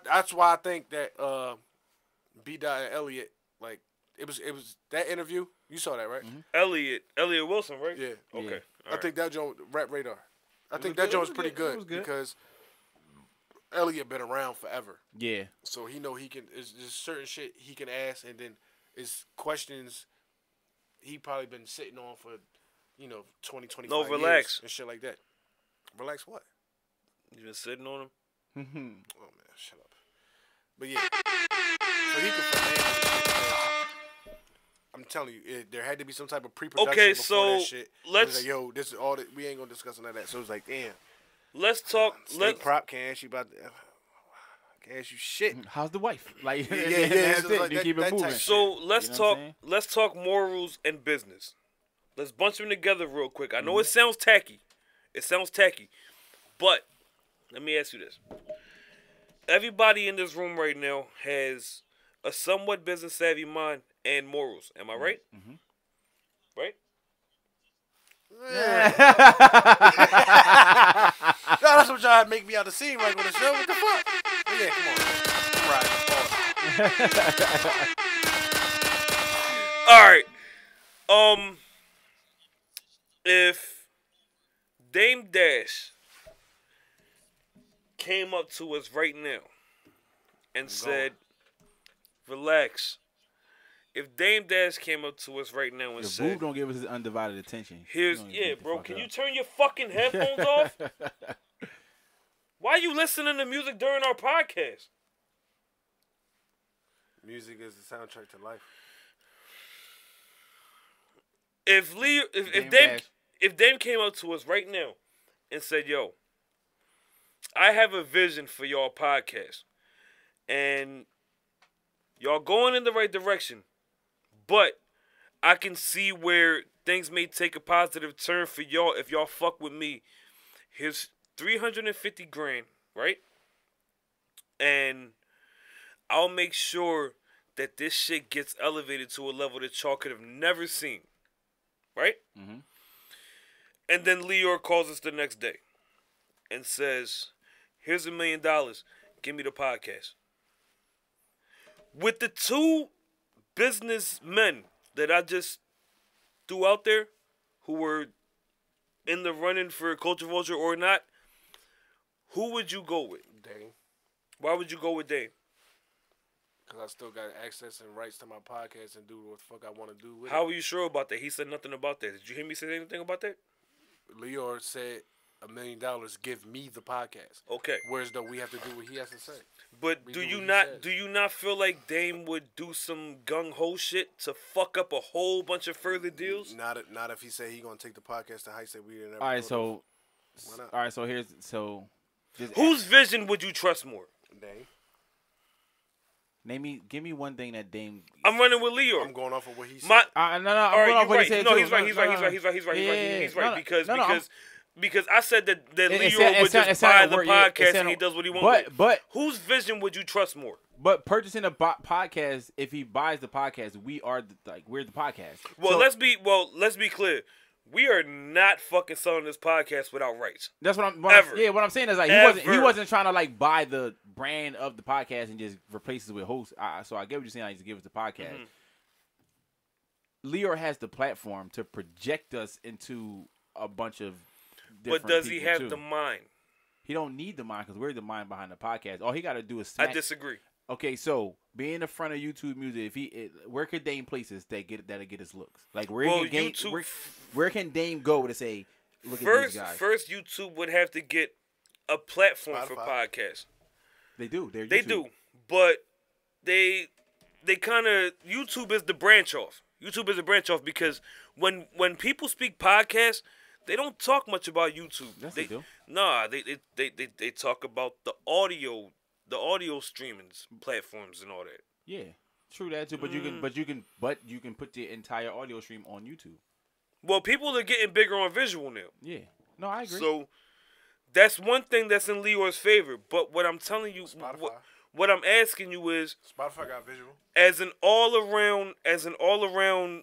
That's why I think that B. Dot and Elliot, like, it was that interview. You saw that, right? Elliot Wilson, right? Yeah. Okay. I think that joint Rap Radar. I think that joint was pretty good because Elliot been around forever. Yeah. So he know he can. There's certain shit he can ask, and then it's questions he probably been sitting on for, 20, 25 relax. years and shit like that. Relax what? You been sitting on him? Oh man, shut up. But yeah, so he could finance. I'm telling you, there had to be some type of pre-production before that shit. Let's like, yo, this is all that we ain't gonna discuss none of that. So it's like, damn. Let's talk. Snake prop can't ask you about. Can't ask you shit. How's the wife? Like, yeah. That's So it. like You keep it moving. So let's talk. Saying? Let's talk morals and business. Let's bunch them together real quick. I know it sounds tacky. But let me ask you this. Everybody in this room right now has a somewhat business savvy mind and morals. Am I right? Right? Yeah. No, that's what y'all make me out to see right on the show. What the fuck? But yeah, come on. All right. If Dame Dash came up to us right now and said, relax. If Dame Dash came up to us right now and If said, Boob don't give us his undivided attention. bro, can you turn your fucking headphones off? Why are you listening to music during our podcast? Music is the soundtrack to life. If Dame came up to us right now and said, yo, I have a vision for y'all podcast, and y'all going in the right direction, but I can see where things may take a positive turn for y'all if y'all fuck with me. Here's $350,000, right? And I'll make sure that this shit gets elevated to a level that y'all could have never seen, right? And then Lyor calls us the next day and says, here's $1 million. Give me the podcast. With the two businessmen that I just threw out there who were in the running for Culture Vulture or not, who would you go with? Dame. Why would you go with Dame? Because I still got access and rights to my podcast and do what the fuck I want to do with How are you sure about that? He said nothing about that. Did you hear me say anything about that? Lyor said $1 million, give me the podcast. Okay. Whereas though we have to do what he has to say. But do you not feel like Dame would do some gung ho shit to fuck up a whole bunch of further deals? Not if he said he gonna take the podcast to heights that we didn't ever. All right, so why not? All right, so here's Whose vision would you trust more? Dame. Give me one thing that Dame. I'm running with Lyor. I'm going off of what he said. No, All I'm right, going off you're what right. he said No, too. he's right. He's right. Because I said that Lyor would just buy the podcast and he does what he wants. But whose vision would you trust more? But purchasing a podcast, if he buys the podcast, we're the podcast. Well, so, let's be clear. We are not fucking selling this podcast without rights. That's what I'm. What I'm saying is like he wasn't trying to like buy the brand of the podcast and just replace it with hosts. So I get what you're saying. Like, just give us the podcast. Lyor has the platform to project us into a bunch of different But does he have too. the mind? He don't need the mind because we're the mind behind the podcast. All he got to do is smack. I disagree. Okay, so being in the front of YouTube music, where could Dame places that'll get his looks? Like where can Dame go to say, look at these guys? First, YouTube would have to get a platform for podcasts. They do. They do, but they kind of YouTube is the branch off. YouTube is a branch off because when people speak podcasts, they don't talk much about YouTube. Yes, they do. Nah, they talk about the audio streaming platforms and all that. Yeah, true that too. But you can put the entire audio stream on YouTube. Well, people are getting bigger on visual now. Yeah, no, I agree. So that's one thing that's in Lyor's favor. But what I'm telling you, what I'm asking you is, Spotify got visual as an all around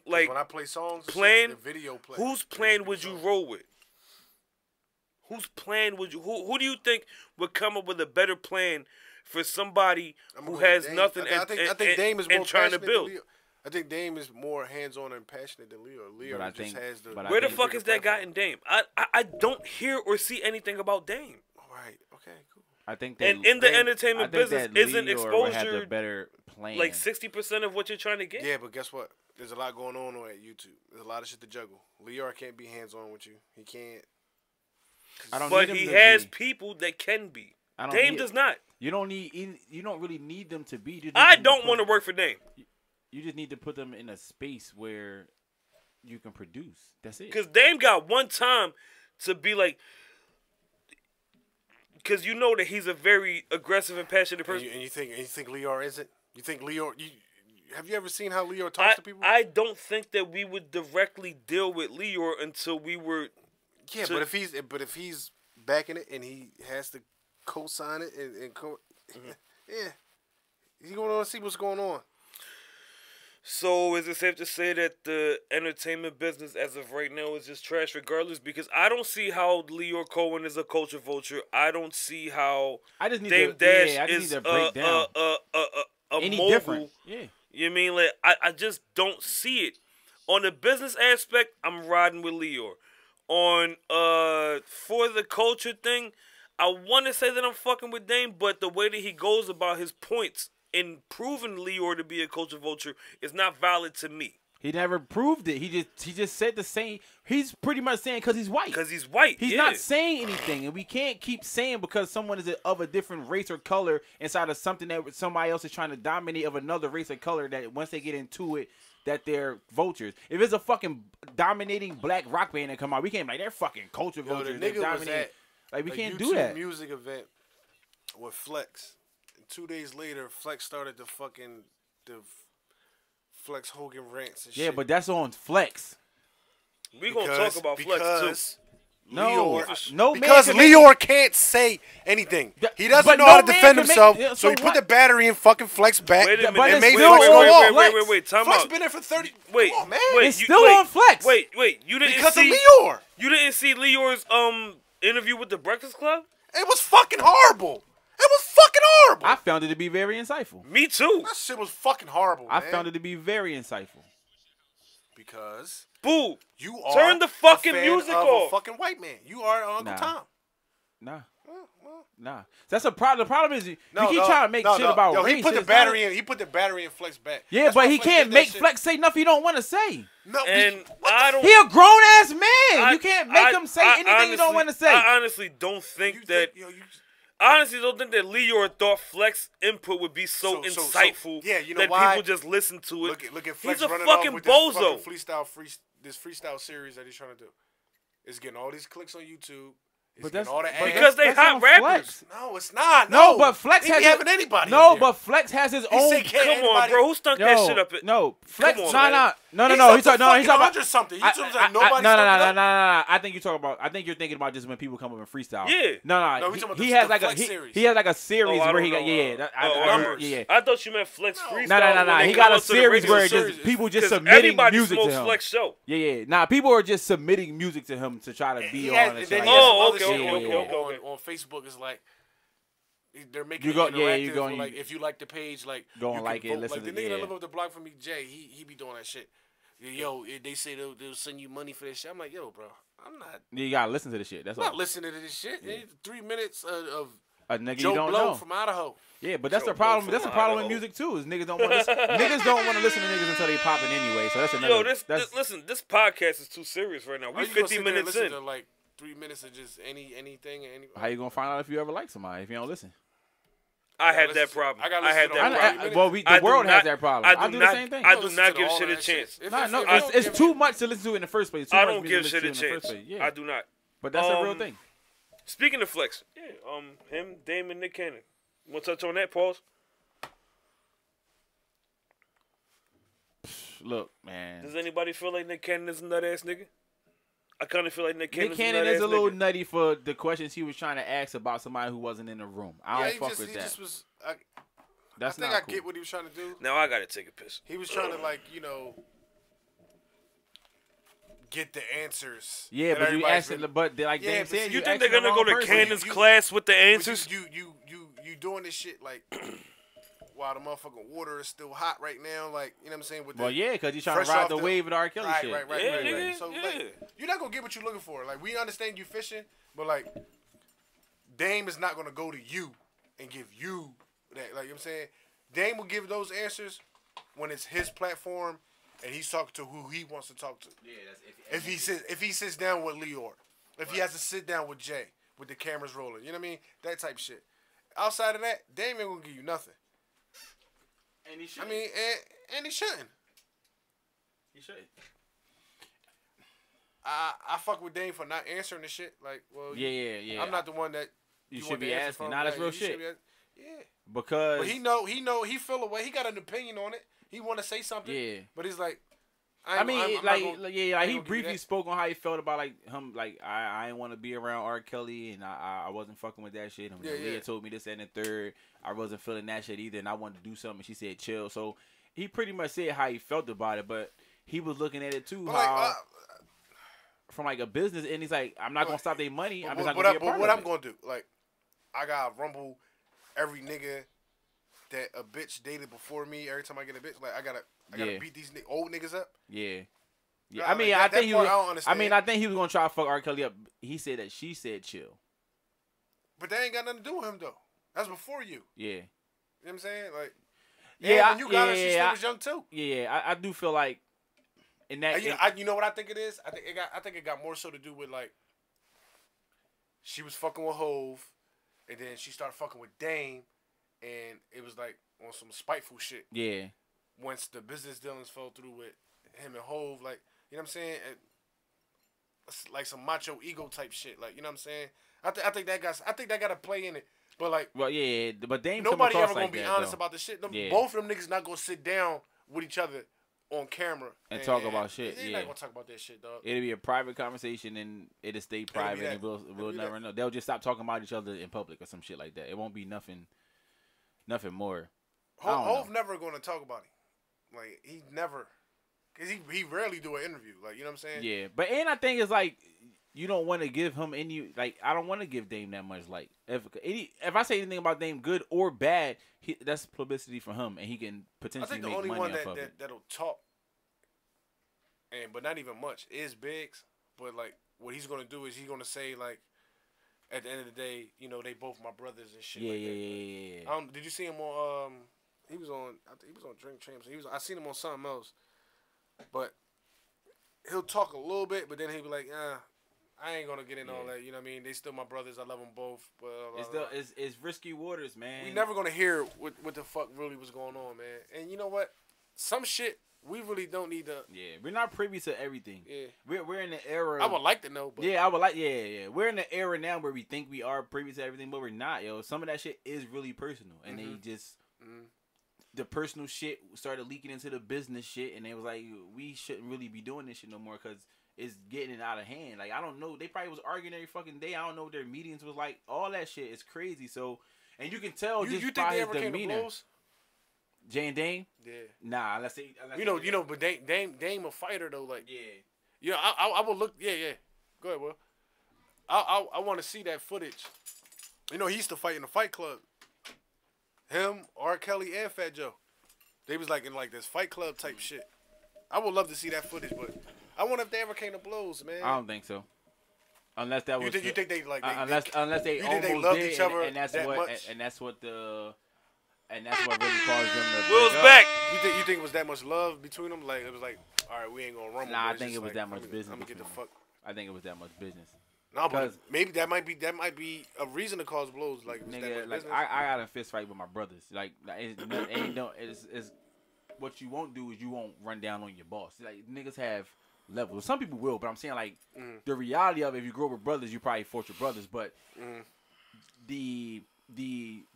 like when I play songs, plan, the video play. Whose plan would you roll with? Whose plan would you? Who do you think would come up with a better plan for somebody who has nothing I think Dame is more trying to build? I think Dame is more hands-on and passionate than Lyor. Lyor just has the. Where the fuck is that guy in Dame? I don't hear or see anything about Dame. All right. Okay. Cool. I think that and in the entertainment business, isn't exposure have the better plan? Like 60% of what you're trying to get? Yeah, but guess what? There's a lot going on at YouTube. There's a lot of shit to juggle. Lyor can't be hands-on with you. He can't. But he has people that can be. Dame does not. You don't really need them to be. I don't want to work for Dame. You just need to put them in a space where you can produce. That's it. Because Dame got one time to be like, because you know that he's a very aggressive and passionate person. And you think Lyor isn't? You think Lyor? Have you ever seen how Lyor talks to people? I don't think that we would directly deal with Lyor until we were. Yeah, but if he's backing it and he has to co-sign it yeah, he's going to see what's going on. So is it safe to say that the entertainment business as of right now is just trash regardless? Because I don't see how Lyor Cohen is a culture vulture. I don't see how Dame Dash is a mogul. Different. Yeah. You know what I mean? Like I just don't see it. On the business aspect, I'm riding with Lyor. On for the culture thing, I want to say that I'm fucking with Dame, but the way that he goes about his points in proving Lyor to be a culture vulture is not valid to me. He never proved it. He just said the same. He's pretty much saying because he's white. Because he's white. He's not saying anything, and we can't keep saying because someone is of a different race or color inside of something that somebody else is trying to dominate of another race or color, that once they get into it, that they're vultures. If it's a fucking dominating black rock band that come out, we can't be like, they're fucking culture vultures. The nigga was at we can't YouTube do that. Music event with Flex. And 2 days later, Flex started the Flex Hogan rants and shit. Yeah, but that's on Flex. We gonna talk about Flex too. Because Lyor can't say anything. He doesn't know how to defend himself, so he put the battery in fucking Flex back and made Flex go off. Wait, time Flex out. been there for 30. Wait, come on, man. It's still on Flex. Wait, you didn't because see of Lyor. You didn't see Lior's interview with the Breakfast Club? It was fucking horrible. It was fucking horrible. I found it to be very insightful. Me too. That shit was fucking horrible. I found it to be very insightful. Because Boob, you are turn the fucking a fan music of off. A fucking white man. You are Uncle Tom. Nah. That's a problem. The problem is you keep trying to make shit about race. He put the battery in. He put the battery in Flex back. Yeah, That's but he Flex can't make shit. Flex say nothing he don't want to say. No, and I don't. He a grown ass man. You can't make him say anything you don't want to say. I honestly don't think that. I honestly don't think that Lyor thought Flex input would be so insightful that people just listen to it. Look at Flex He's a running fucking off with bozo. This freestyle series that he's trying to do. It's getting all these clicks on YouTube. But that's all the ads. because they hot rappers. Flex. No, it's not. No, but Flex has having anybody. No, but Flex has his own. Come on, bro. Who stunk that shit up? No, Flex. Come on, No. He's talking about something. No. I think you're talking about. I think you're thinking about just when people come up and freestyle. Yeah. No. He has like a series where he got I thought you meant Flex freestyle. No. He got a series where people just submitting music to him. Flex show. Yeah. Nah, people are just submitting music to him to try to be on. Okay. On Facebook, it's like they're making it interactive. Like if you like the page, like go and like it. Vote. Listen like the nigga that live up the block from me, Jay. He be doing that shit. yo, they say they'll send you money for this shit. I'm like, yo, bro, I'm not. You gotta listen to the shit. That's I'm all. not listening to this shit. Yeah. 3 minutes of a nigga Joe you don't Blow know from Idaho. Yeah, but that's the problem. That's the problem with music too. Is niggas don't want to listen. Niggas don't want to listen to niggas until they popping anyway. So that's another. Listen, this podcast is too serious right now. We 50 minutes in. To like 3 minutes of just anything. How you gonna find out if you ever like somebody if you don't listen? I have that problem. I have that problem. Well, the world has that problem. I do the same thing. I do not give shit a chance. It's too much to listen to in the first place. I don't give shit a chance. I do not. But that's a real thing. Speaking of flex, him, Dame, and Nick Cannon. Want to touch on that, pause? Look, man. Does anybody feel like Nick Cannon is a nut ass nigga? I kind of feel like Nick Cannon is a little nutty for the questions he was trying to ask about somebody who wasn't in the room. I don't fuck with that. I think I get what he was trying to do. Now I gotta take a piss. He was trying to get the answers. Yeah, but you asked it. But like they said, you think they're gonna go to Cannon's class with the answers? You doing this shit like while the motherfucking water is still hot right now, like you know what I'm saying? Because he's trying to ride the wave of the R. Kelly shit. Right. So like, you're not gonna get what you're looking for. Like we understand you fishing, but like Dame is not gonna go to you and give you that. Like you know what I'm saying, Dame will give those answers when it's his platform. And he's talking to who he wants to talk to. Yeah, if he sits down with Lyor, if he has to sit down with Jay, with the cameras rolling, you know what I mean? That type of shit. Outside of that, Dame ain't gonna give you nothing. And he shouldn't. I mean, and he shouldn't. He shouldn't. I fuck with Dame for not answering the shit. Like, well, yeah. I'm not the one that you should be asking. Nah, that's real shit. Yeah. Because but he feel a way. He got an opinion on it. He want to say something. Yeah. But he's like, he briefly spoke on how he felt about like him. Like I didn't want to be around R. Kelly, and I wasn't fucking with that shit. Leah told me this and the third. I wasn't feeling that shit either, and I wanted to do something. She said chill. So he pretty much said how he felt about it, but he was looking at it too from like a business, and he's like, I'm not gonna stop their money. I'm just not gonna be a part of it. What I'm gonna do, like, I gotta rumble every nigga that a bitch dated before me. Every time I get a bitch, like I gotta beat these old niggas up. Yeah. I mean, I think he was. I think he was gonna try to fuck R. Kelly up. He said that she said chill. But that ain't got nothing to do with him though. That's before you. Yeah. You know what I'm saying? Like, when you got her, she still was young too. Yeah, I do feel like in that. You know what I think it is? I think it got more so to do with like she was fucking with Hove, and then she started fucking with Dame. And it was like on some spiteful shit. Yeah. Once the business dealings fell through with him and Hove, like, you know what I'm saying? It's like some macho ego type shit. Like, you know what I'm saying? I think that got to play in it. But like, well, yeah, but Dame nobody ever gonna like be that, honest though. about the shit. Both of them niggas not gonna sit down with each other on camera and talk about shit. They're not gonna talk about that shit, dog. It'll be a private conversation and it'll stay private, and we'll never know. They'll just stop talking about each other in public or some shit like that. It won't be nothing more. Hove never gonna talk about him. Like he never, cause he rarely do an interview. Like you know what I'm saying? Yeah, but and I think it's like you don't want to give him any like I don't want to give Dame that much like if I say anything about Dame good or bad, that's publicity for him and he can potentially make money off of it. I think the only one that'll talk, but not even much is Biggs. But like what he's gonna do is he's gonna say like. At the end of the day, you know, they both my brothers and shit. Yeah. Did you see him on? He was on. I think he was on Drink Champs. I seen him on something else. But he'll talk a little bit, but then he'll be like, I ain't gonna get in all that. You know what I mean? They still my brothers. I love them both. But it's risky waters, man. We never gonna hear what the fuck really was going on, man. And you know what? Some shit. We really don't need to. Yeah, we're not privy to everything. Yeah, we're in the era. I would like to know. But I would like. Yeah. We're in the era now where we think we are privy to everything, but we're not. Yo, some of that shit is really personal, and they just the personal shit started leaking into the business shit, and they was like, we shouldn't really be doing this shit no more because it's getting out of hand. Like I don't know. They probably was arguing every fucking day. I don't know what their meetings was like. All that shit is crazy. So, and you can tell just by his demeanor. Jay and Dame? Yeah. Nah, let's say but Dame a fighter though, like I will look go ahead, Will. I want to see that footage. You know, he used to fight in the Fight Club. Him, R. Kelly, and Fat Joe. They was like in like this Fight Club type shit. I would love to see that footage, but I wonder if they ever came to blows, man. I don't think so. Unless that was you think they like unless they you think almost they loved did, each other and that's that what much? and that's what really caused them to Will's break up. back. You think it was that much love between them? Like it was like, all right, we ain't gonna rumble. Nah, I but think it's it was just that like, much business I'm gonna get the between fuck. I think it was that much business. No, but maybe that might be a reason to cause blows. Like it was that Nigga, much like business. I got a fist fight with my brothers. Like it's what you won't do is you won't run down on your boss. Like niggas have levels. Some people will, but I'm saying like the reality of it, if you grow up with brothers, you probably fought your brothers. But the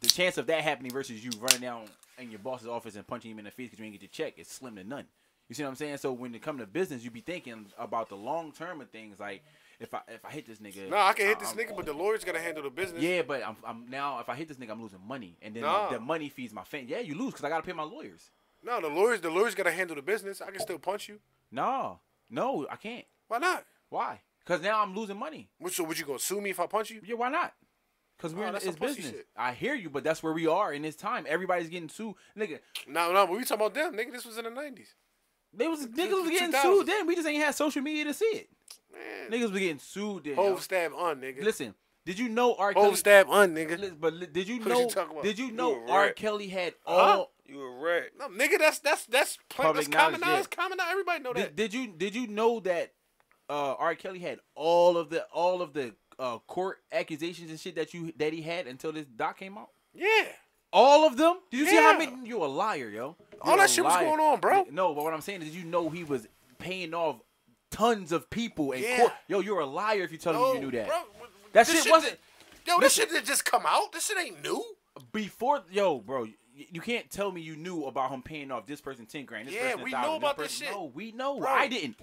chance of that happening versus you running down in your boss's office and punching him in the face because you didn't get your check is slim to none. You see what I'm saying? So when it comes to business, you be thinking about the long term of things. Like if I hit this nigga, no, I can hit this nigga, but the lawyer's gotta handle the business. Yeah, but I'm now if I hit this nigga, I'm losing money, and then the money feeds my family. Yeah, you lose because I gotta pay my lawyers. No, the lawyer's gotta handle the business. I can still punch you. No, I can't. Why not? Why? Because now I'm losing money. So would you gonna sue me if I punch you? Yeah, why not? Because we're in that's this some pussy business. shit. I hear you, but that's where we are in this time. Everybody's getting sued, nigga. No, but we talking about them, nigga. This was in the 90s. Niggas was getting 2000s. sued then. We just ain't had social media to see it. Man, Niggas was getting sued then. Hove stab on, nigga. Listen, did you know R. Kelly? Hove stab on, nigga. But did you What know? you talking about? Did you You know a R. rat. Kelly had all? You a rat. No, nigga, that's Public common knowledge, now. yeah. That's common now. Everybody know that. Did you know that R. Kelly had all of the court accusations and shit that he had until this doc came out? Yeah. All of them? Did you see how Yeah. many? You a liar, yo. All that shit was going on, bro. No, but what I'm saying is, you know he was paying off tons of people in Yeah. court. Yo, you're a liar if you're telling me you knew that. Bro, That this shit wasn't This shit didn't just come out. This shit ain't new. before. Yo, bro, you can't tell me you knew about him paying off this person 10 grand. This Yeah, person we 1,000, know about this this person. shit. No, we know. Bro. I didn't.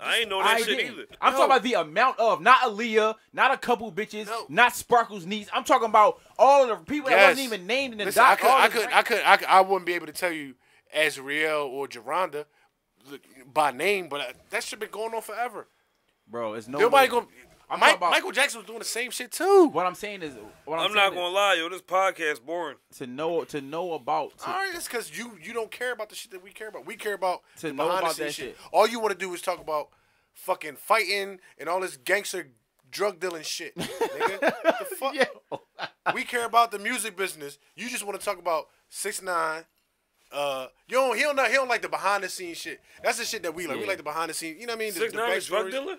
I ain't know that shit didn't. either. I'm talking about the amount of, not Aaliyah, not a couple bitches, No. not Sparkle's niece. I'm taling about all of the people that wasn't even named in the Listen, doc. I wouldn't be able to tell you Azriel or Geronda by name, but that shit been going on forever. Bro, it's no Nobody way. gonna. I'm talking about- Michael Jackson was doing the same shit too. What I'm saying is, I'm not gonna lie, yo. This podcast boring. to know about. All right, that's because you don't care about the shit that we care about. We care about To the know behind the about scenes that shit. All you want to do is talk about fucking fighting and all this gangster drug dealing shit, nigga. The fuck? Yo. We care about the music business. You just want to talk about 6ix9ine. He don't like the behind the scenes shit. That's the shit that we like. We Yeah. like the behind the scenes. You know what I mean? The 6ix9ine is drug backstories. dealer.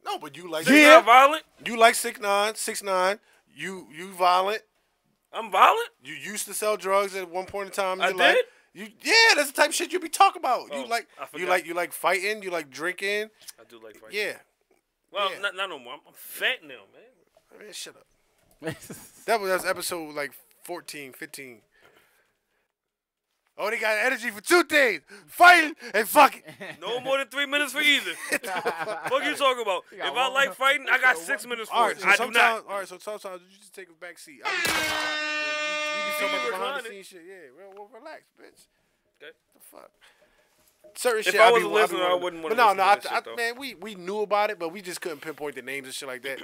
No, but you like 6ix9ine violent. You like 6ix9ine. You violent. I'm violent. You used to sell drugs at one point in time. I You like, did? that's the type of shit you be talking about. Oh, you like I forgot. you like fighting. You like drinking. I do like fighting. Yeah. Well, yeah. not no more. I'm fat now, man. Man, shut up. That's episode like 14, 15. Oh, they got energy for two things: fighting and fucking. No more than 3 minutes for either. What you talking about? If I like fighting, I got 6 minutes for All right, it. so I do sometimes, not. all right, so sometimes you just take a back seat. We See be you talking about behind the reclining. scenes shit. Yeah, well, relax, bitch. Okay. The fuck. Certain If shit. I I was be- a I be listener, I wanting- wouldn't But wanna no, listen no, to that shit, though. man, we knew about it, but we just couldn't pinpoint the names and shit like that.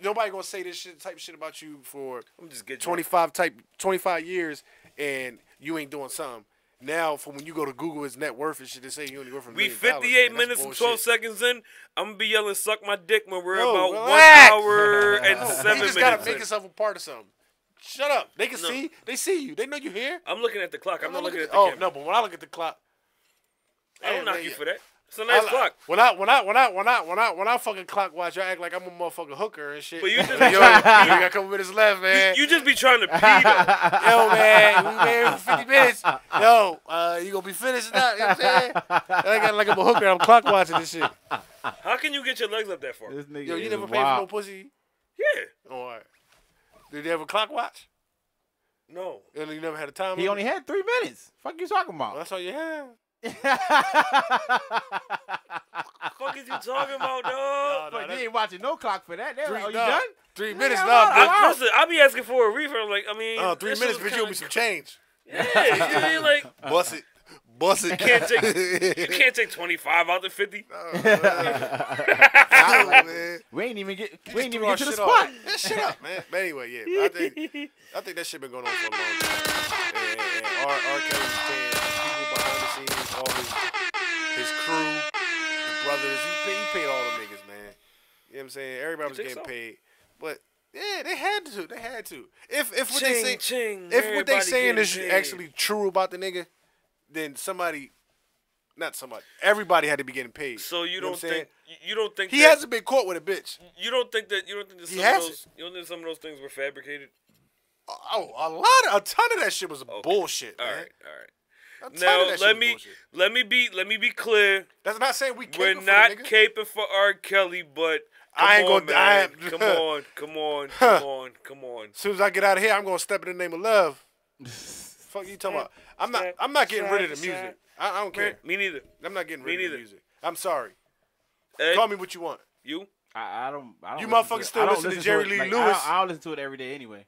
Nobody gonna say this shit type shit about you for I'm just getting 25 years, and you ain't doing something. Now, for when you go to Google his net worth and shit, they say you only worth $1 We million. 58 man. minutes and 12 seconds in. I'm gonna be yelling "suck my dick" when we're Yo, about relax. 1 hour and No, 7 you just gotta minutes. make in. yourself a part of something. Shut up. They can No. see. They see you. They know you here. I'm looking at the clock. I'm not looking at the Oh camera. no, but when I look at the clock, I don't hey, knock man, you yeah. for that. It's a nice clock. When I fucking clock watch, I act like I'm a motherfucking hooker and shit. But you just- Yo, you got a couple minutes left, man. You just be trying to pee though. Yo, man, we married for 50 minutes. Yo, you gonna be finished now? You know what I'm saying? I got like I'm a hooker. I'm clock watching this shit. How can you get your legs up that far? This nigga Yo, you is never paid for wild. no pussy? Yeah. Oh, all right. Did you have a clock watch? No. And you never had a time? He limit? only had 3 minutes. Fuck you talking Well, about? that's all you had. Fuck is you talking about, dog? But you ain't watching no clock for that. Are you Nah, done? 3 minutes, Yeah, nah, I'm bitch. out. Listen, I be asking for a refund. I'm like, I mean, 3 that shit minutes, was bitch, you owe me kinda- some change. Yeah, you like Bust it. Bust it. you can't take 25 out the 50. Man. We ain't even get We to the off. spot. Man, shut up, man. But anyway, yeah. I think that shit been going on for a long time. And R. Kelly's paying people behind the seen all his crew, the brothers. He paid all the niggas, man. You know what I'm saying? Everybody was getting paid, but yeah, they had to. They had to. If what they say, if what they saying is actually true about the nigga, then everybody had to be getting paid. So you don't think he hasn't been caught with a bitch? You don't think that some of those things were fabricated? Oh, a ton of that shit was bullshit. All man. right. Now let me be clear. That's not saying we're not caping for R. Kelly, but come on. As soon as I get out of here, I'm gonna step in the name of love. Fuck you talking about? I'm not getting rid of the music. I don't care. Me neither. I'm not getting rid of the music. I'm sorry. Call me what you want. You? I don't. You motherfuckers still listen to Jerry Lee Lewis? I don't listen to it every day anyway.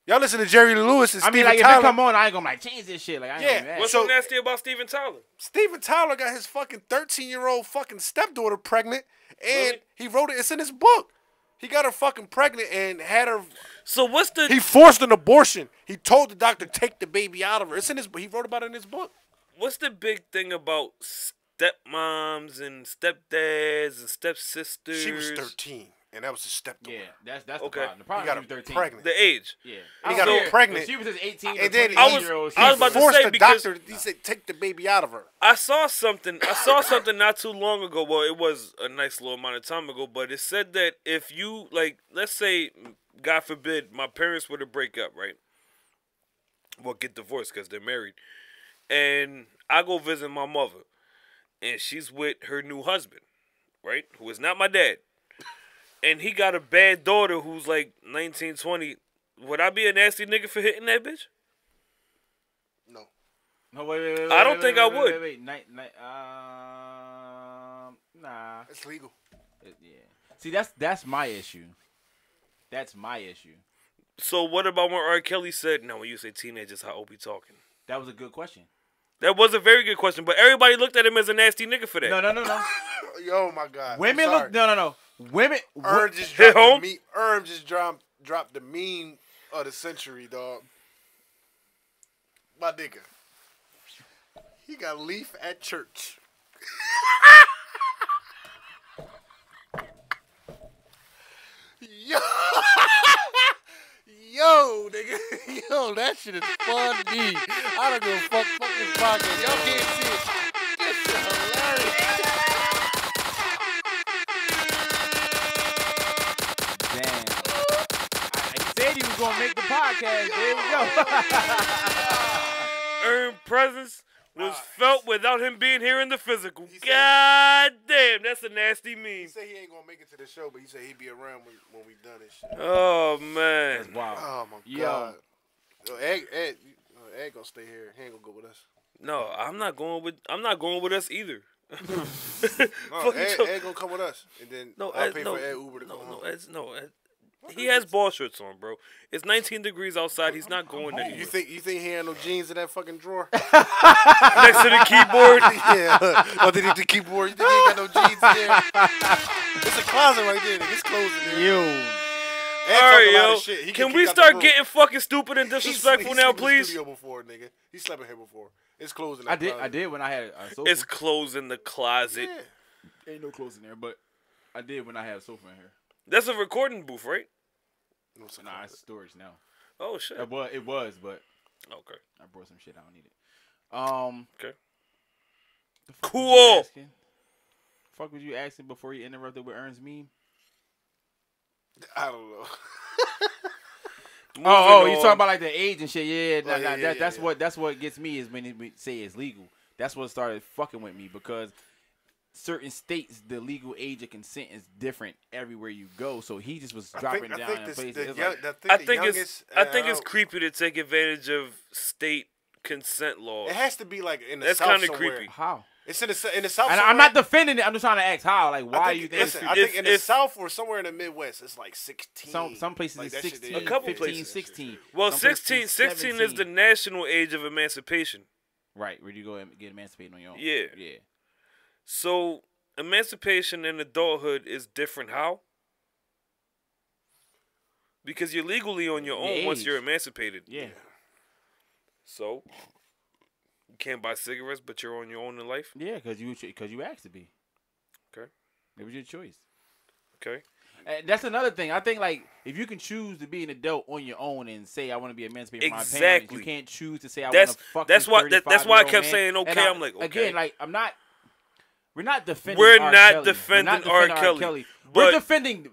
Y'all listen to Jerry Lee Lewis and Steven Tyler. If it come on, I ain't gonna change this shit. Like, I ain't mad. What's so nasty about Steven Tyler? Steven Tyler got his fucking 13-year-old fucking stepdaughter pregnant, and he wrote it. It's in his book. He got her fucking pregnant and had her. So what's the? He forced an abortion. He told the doctor take the baby out of her. It's in his. He wrote about it in his book. What's the big thing about stepmoms and stepdads and stepsisters? She was 13. And that was his stepdaughter. Yeah, that's okay. The problem. He got her 13. Pregnant. The age. Yeah. He got her pregnant. She was his 18 and then I was about to say the because doctor, he said take the baby out of her. I saw something not too long ago. Well, it was a nice little amount of time ago, but it said that if you, like, let's say, God forbid, my parents were to break up, right? Well, get divorced because they're married. And I go visit my mother, and she's with her new husband, right? Who is not my dad. And he got a bad daughter who's like 19, 20. Would I be a nasty nigga for hitting that bitch? No. No, wait. I don't think I would. Wait. Nah. It's legal. Yeah. See, that's my issue. That's my issue. So what about when R. Kelly said, no, when you say teenagers, how old we talking? That was a good question. That was a very good question, but everybody looked at him as a nasty nigga for that. No. Yo, my God. Women look. No. Women. Herb just dropped Herb just dropped the meme of the century, dog. My nigga. He got leaf at church. Yo, nigga. Yo, that shit is funny. I don't give a fuck this podcast. Y'all can't see it. This shit hilarious. Said he was gonna make the podcast. There we go. Earned presence was felt without him being here in the physical. God damn, that's a nasty meme. He said he ain't gonna make it to the show, but he said he'd be around when we done this shit. Oh man. That's wild. Oh my God. Yo, Ed gonna stay here. He ain't gonna go with us. No, I'm not going with us either. No, Ed gonna come with us, and then I'll pay for Ed Uber to go home. Ed, he has ball shirts on, bro. It's 19 degrees outside. He's not going anywhere. You think he had no jeans in that fucking drawer? Next to the keyboard? Yeah. Underneath the keyboard. You think he ain't got no jeans in there? It's a closet right there. It's closed in there. Yo. All right, yo. Can we start getting fucking stupid and disrespectful now, please? He slept in the studio before, nigga. He slept in here before. It's closed in the closet. I did when I had a sofa. It's closed in the closet. Yeah. Ain't no clothes in there, but I did when I had a sofa in here. That's a recording booth, right? Nah, it's storage now. Oh shit. It was, but okay. I brought some shit I don't need it. Okay. Cool. Fuck was you asking before you interrupted with Ern's meme? I don't know. You talking about like the age and shit? Yeah, that's what gets me is when they say it's legal. That's what started fucking with me because certain states the legal age of consent is different everywhere you go. So he just was dropping down in places. I think it's creepy to take advantage of state consent laws. It has to be like in the That's South kind of somewhere. creepy. How? It's in the South. And I'm not defending it. I'm just trying to ask how. Like, why you think? I think in the South or somewhere in the Midwest, it's like 16. Some places like it's 16. A couple 15, places. 16. Well, 16 is the national age of emancipation. Right, where you go and get emancipated on your own. Yeah. Yeah. So emancipation in adulthood is different. How? Because you're legally on your own once you're emancipated. Yeah. So can't buy cigarettes, but you're on your own in life? Yeah, because you asked to be. Okay. It was your choice. Okay. And that's another thing. I think, like, if you can choose to be an adult on your own and say, I want to be emancipated from my parents, you can't choose to say, I want to fuck That's why I kept man. saying, okay. I'm like, okay. Again, like, we're not defending R. Kelly. We're defending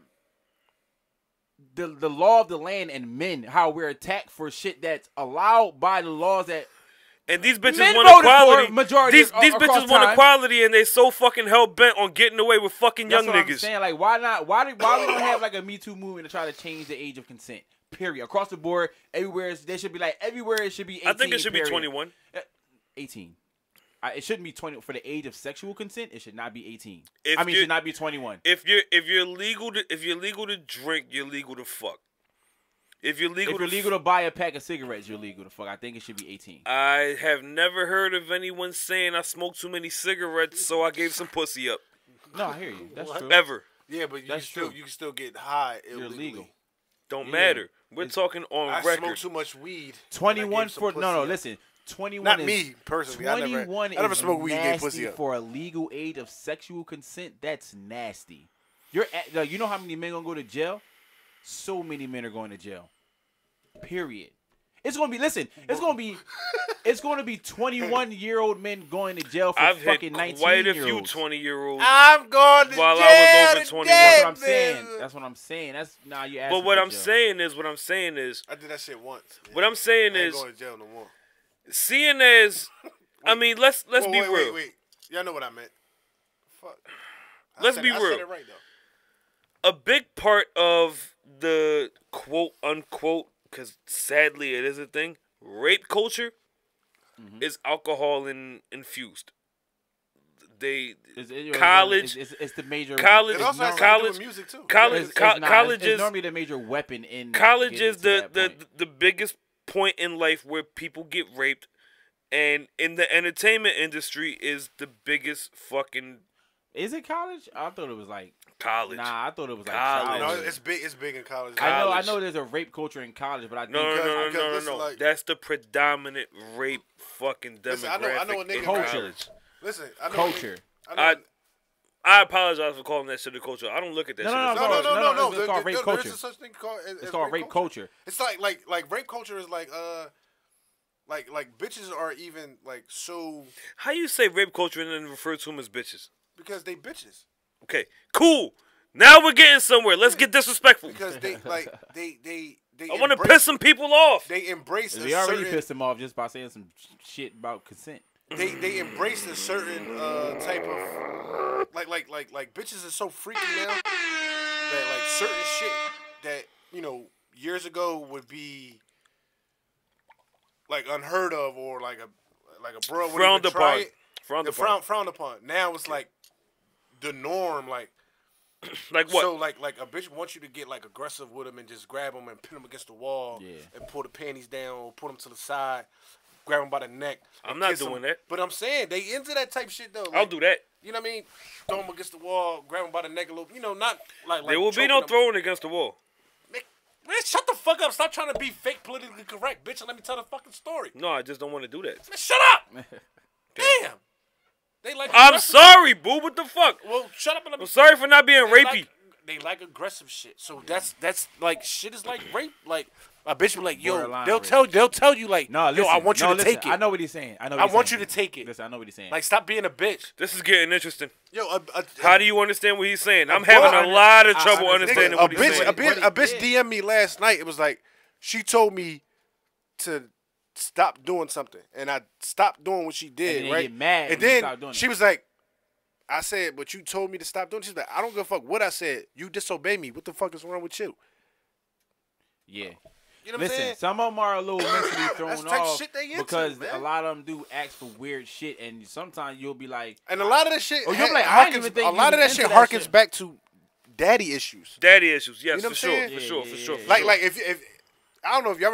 the law of the land and men, how we're attacked for shit that's allowed by the laws that. And these bitches want equality. These bitches want time. equality, and they so fucking hell bent on getting away with fucking young niggas. I'm saying, like, why not? Why we don't have like a Me Too movement to try to change the age of consent? Period. Across the board, everywhere they should be like everywhere it should be 18. I think it should be 21. 18. It shouldn't be 20 for the age of sexual consent. It should not be 18. It should not be 21. If you're legal to drink, you're legal to fuck. If you're legal to buy a pack of cigarettes, you're legal to fuck. I think it should be 18. I have never heard of anyone saying I smoked too many cigarettes, so I gave some pussy up. No, I hear you. That's true. Ever. Yeah, but you can still get high illegally. You're legal. Don't matter. We're talking on record. I smoke too much weed. 21 for listen. 21. Not me personally. 21 I never smoked weed and gave nasty pussy up. For a legal age of sexual consent. That's nasty. You know how many men gonna go to jail? So many men are going to jail. Period. It's gonna be. Listen. It's gonna be 21-year-old men going to jail for fucking 19-year-olds. I've quite a few 20-year-olds. I'm going to jail. While I was over 21. That's what I'm saying. You asking. But what I'm saying is. I did that shit once. Man. What I'm saying is. I ain't going to jail no more. Seeing as, I mean, let's be real. Wait. Y'all know what I meant. Fuck. Let's be real. I said it right though. A big part of the quote unquote, because sadly it is a thing, rape culture is alcohol infused. It's the major college. It also has to do with music too. College is normally the major weapon in college is the biggest point in life where people get raped, and in the entertainment industry is the biggest fucking. Is it college? I thought it was like college. Nah, I thought it was like college. No, it's big. It's big in college. I know. There's a rape culture in college, but I think no. Like, that's the predominant rape fucking demographic. Listen, I know a nigga culture. Listen, I know culture. I apologize for calling that shit a culture. I don't look at that shit. No. It's called rape culture. There's a such thing called. It's called rape culture. It's like rape culture is like bitches are even like so. How you say rape culture and then refer to them as bitches? Because they bitches. Okay, cool. Now we're getting somewhere. Let's get disrespectful. Because they I want to piss some people off. They embrace. We already pissed them off just by saying some shit about consent. They embrace a certain type of like bitches are so freaky now that like certain shit that years ago would be like unheard of or like a bro wouldn't even try it. Frowned upon. Now it's like the norm. Like what? So like a bitch wants you to get like aggressive with them and just grab them and pin them against the wall and pull the panties down or put them to the side. Grab him by the neck. I'm not doing that. But I'm saying they into that type shit though. Like, I'll do that. You know what I mean? Throw him against the wall, grab him by the neck a little. Not like. There will be no throwing against the wall. Man, shut the fuck up. Stop trying to be fake politically correct, bitch, and let me tell the fucking story. No, I just don't want to do that. Man, shut up. Damn. They like. I'm sorry, boo. What the fuck? Well, shut up and let me. I'm sorry for not being rapey. They like aggressive shit. So that's like shit is like rape. Like a bitch be like, yo, they'll tell you like, yo, I want you to take it. I know what he's saying. I want you to take it. Listen, I know what he's saying. Like, stop being a bitch. This is getting interesting. Yo, how do you understand what he's saying? I'm having a lot of trouble understanding what he's saying. A bitch DM'd me last night. It was like she told me to stop doing something, and I stopped doing what she did. And then right? Get mad and then she was like, I said, but you told me to stop doing. She's like, I don't give a fuck what I said. You disobey me. What the fuck is wrong with you? Yeah. You know what I'm saying? Some of them are a little mentally thrown off shit they into, because man. a lot of them do ask for weird shit, and sometimes you'll be like, and a lot of that shit, you'll be like, I didn't even think a lot of that shit harkens back to daddy issues. Daddy issues, yes, you know for sure. Like if I don't know if y'all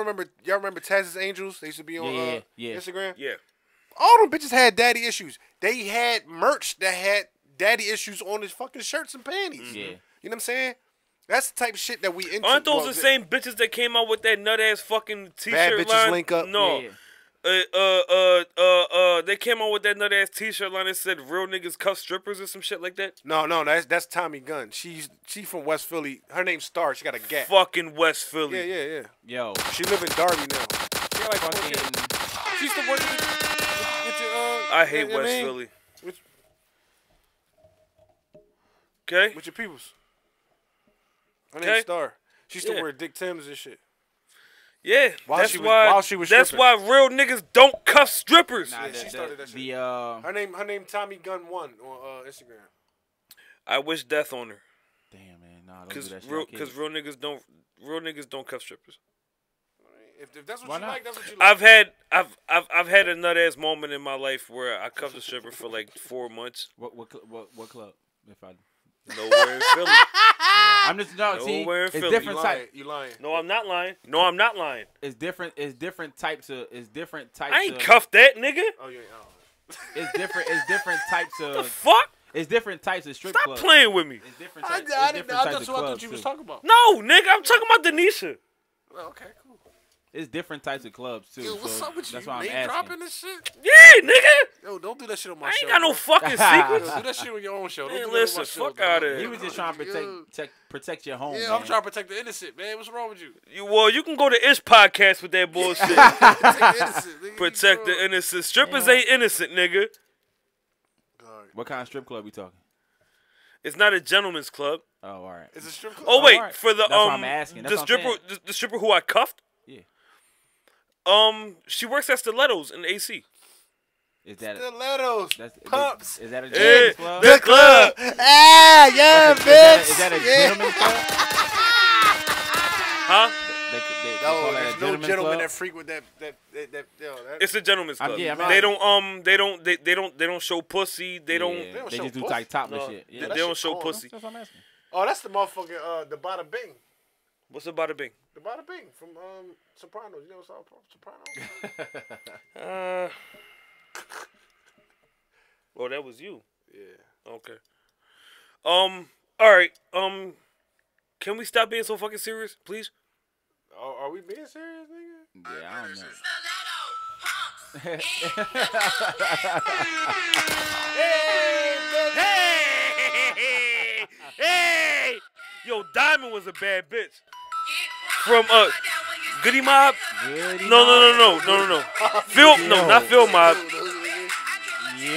remember Taz's Angels. They used to be on Instagram. Yeah. All them bitches had daddy issues. They had merch that had daddy issues on his fucking shirts and panties. Yeah. You know what I'm saying? That's the type of shit that we into. Aren't those the same bitches that came out with that nut ass fucking t-shirt Bad bitches line? link up. No. Yeah. They came out with that nut ass T-shirt line that said "Real niggas cuff strippers" or some shit like that. No, that's Tommy Gunn. She from West Philly. Her name's Star. She got a Gap. Fucking West Philly. Yeah. Yo, she live in Darby now. She like fucking. She used to work with your. I hate West Philly. Okay. With your peoples. Her name's Star. She used to wear Dick Tims and shit. Yeah, while she was stripping. That's why real niggas don't cuff strippers. Nah, she started that shit. Her name Tommy Gunn 1 on Instagram. I wish death on her. Damn, man, nah, don't do that shit. Because real niggas don't cuff strippers. If that's what you like, that's what you like. I've had a nut ass moment in my life where I cuffed a stripper for like 4 months. What club? If I nowhere in Philly. I'm just nowhere in it's Philly. Different type. You lying? No, I'm not lying. It's different. It's different types of. I ain't cuffed that nigga. Oh yeah. It's different. It's different types of. The fuck? It's different types of strip clubs. Stop playing with me. It's different types. I thought you was talking about. No, nigga, I'm talking about Denisha. Oh, okay, cool. It's different types of clubs too. Yo, what's up with you? That's why I'm asking. Dropping this shit? Yeah, nigga. Yo, don't do that shit on my show. I ain't got no fucking secrets. Yo, do that shit on your own show. Don't Man, listen, fuck out of here. He was just trying to protect your home. Yeah, man. I'm trying to protect the innocent, man. What's wrong with you? You can go to Ish Podcast with that bullshit. Protect the innocent. Strippers ain't innocent, nigga. What kind of strip club we talking? It's not a gentleman's club. Oh, all right. It's a strip club. Oh wait, right. for the That's what I'm asking. That's the stripper who I cuffed. Yeah. She works at Stilettos in AC. Is that Stilettos? Pumps. Is that a gentleman's club? The club. Yeah, bitch. Is that a gentleman's club? Huh? There's no gentleman that frequent that. It's a gentleman's club. Yeah, they don't show pussy. They don't. They just do like topless shit. Yeah. They don't show pussy. That's what I'm asking. Oh, that's the motherfucking the Bada Bing. What's the Bada Bing? The Bada Bing from Sopranos. You know Sopranos? Well, that was you. Yeah. Okay. All right. Can we stop being so fucking serious, please? Are we being serious, nigga? Yeah, I don't know. Hey! Yo, Diamond was a bad bitch. From Goody Mob? No. Phil, no, not Phil Mob.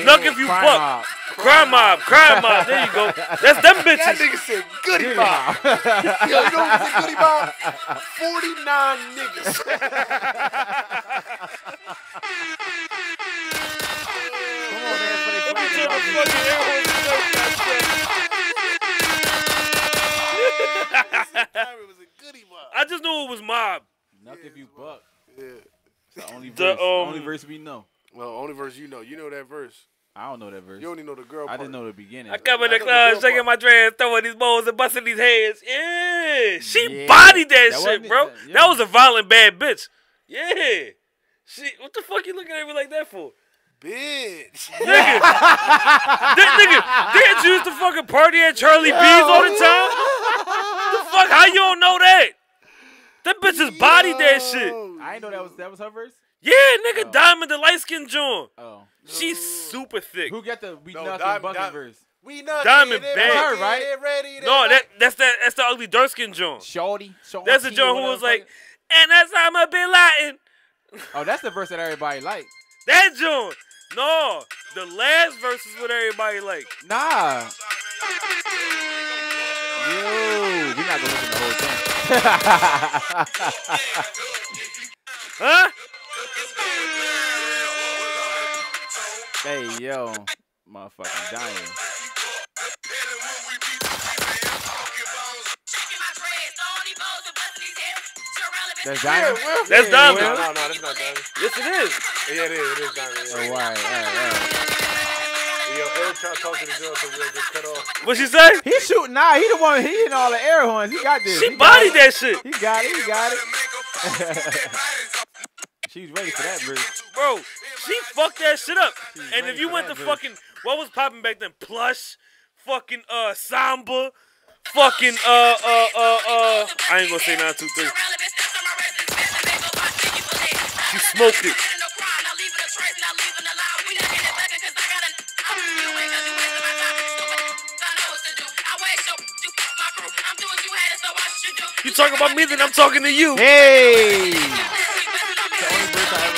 Look if you fuck. Crime Mob. There you go. That's them bitches. That nigga said Goody Mob. Yo, you know what he said Goody Mob? 49 niggas. Come on, man. I just knew it was Mob. Knock if you buck. Yeah. It's the only verse we know. Well, only verse you know. You know that verse. I don't know that verse. You only know the girl part. I didn't know the beginning. I come in the club, shaking my dress, throwing these bowls and busting these heads. Yeah. She bodied that shit, bro. That was a violent bad bitch. Yeah. What the fuck you looking at me like that for? Bitch. Nigga. Didn't you used to fucking party at Charlie B's all the time? The fuck? How you don't know that? That bitch just bodied that shit. I didn't know that was her verse? Yeah, nigga, Diamond, the light-skinned John. Oh. She's super thick. Who got the We Knuckin' Bucket verse? We Knuckin'. Diamond bad. That's her, right? No, that's the ugly dark-skinned John. Shorty. That's the John who was like, and that's how I'm a bit Latin. Oh, that's the verse that everybody liked. That John. No, the last verse is what everybody like. Nah. Yo, we're not gonna listen to the whole thing. Huh? Hey, yo. Motherfucking dying. That's Diamond? That's Diamond. No, that's not Diamond. Yes, it is. Yeah, it is Diamond. Oh, all right. Yo, Eric trying to talk to the girl so we'll get cut off. What she say? He shooting now. He the one. He hitting all the air horns. He got this. She bodied that shit. He got it. She's ready for that, bro. Bro, she fucked that shit up. And if you went to fucking, what was popping back then? Plush, fucking Samba, fucking I ain't gonna say 9, 2, 3. She smoked it. talking about me, then I'm talking to you. Hey. The only verse I ever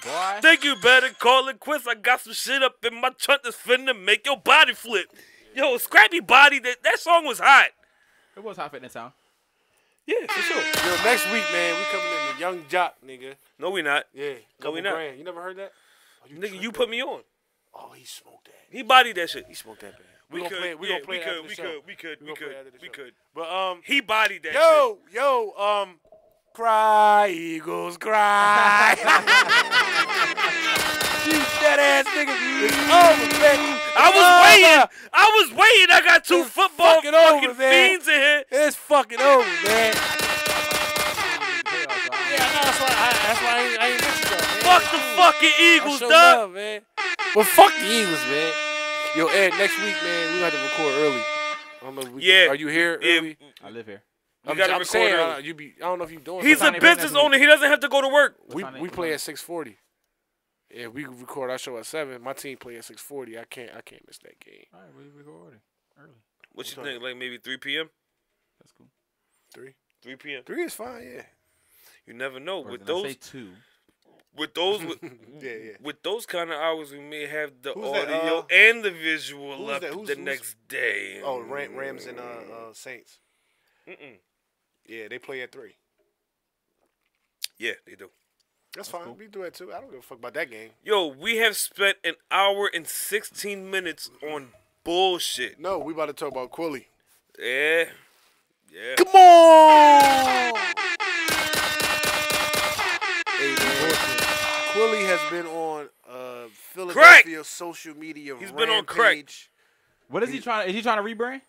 Boy. Think you better call it quits. I got some shit up in my trunk that's finna make your body flip. Yo, Scrappy Body, that song was hot. It was hot fitness town. Yeah, for sure. Yo, next week, man, we coming in the Young Jock, nigga. No, we not. Yeah. No, we not. Grand. You never heard that? Oh, Nigga, you put me on. Oh, he smoked that. He bodied that shit. He smoked that, man. We gonna play. We gonna play after the show. We could. But He bodied that yo, cry, Eagles, cry. You that ass nigga. It's over, man. I was waiting. I got two football fucking fiends in here. It's fucking over, man. Yeah, that's why I ain't with you, though, man. Fuck the fucking Eagles, dog. Love, man. Well, fuck the Eagles, man. Yo, Ed, next week, man, we got to record early. I don't know if we are you here early? I live here. We gotta record saying, early. I don't know if you doing. He's a business owner. He doesn't have to go to work. We play at 6:40. Yeah, we record our show at 7. My team play at 6:40. I can't miss that game. All right, we recording early. What you think? Like maybe 3 p.m. That's cool. 3 p.m. 3 is fine. Yeah. You never know with I those. say 2. With those, yeah. With those kind of hours, we may have the Who's that, audio and the visual up the next day. Oh, Rams and Saints. Yeah, they play at 3. Yeah, they do. That's fine. Cool. We do that too. I don't give a fuck about that game. Yo, we have spent an hour and 16 minutes on bullshit. No, we about to talk about Quilly. Yeah. Come on! Hey, man. Quilly has been on Philadelphia social media. He's been on crack. What is he trying? Is he trying to rebrand?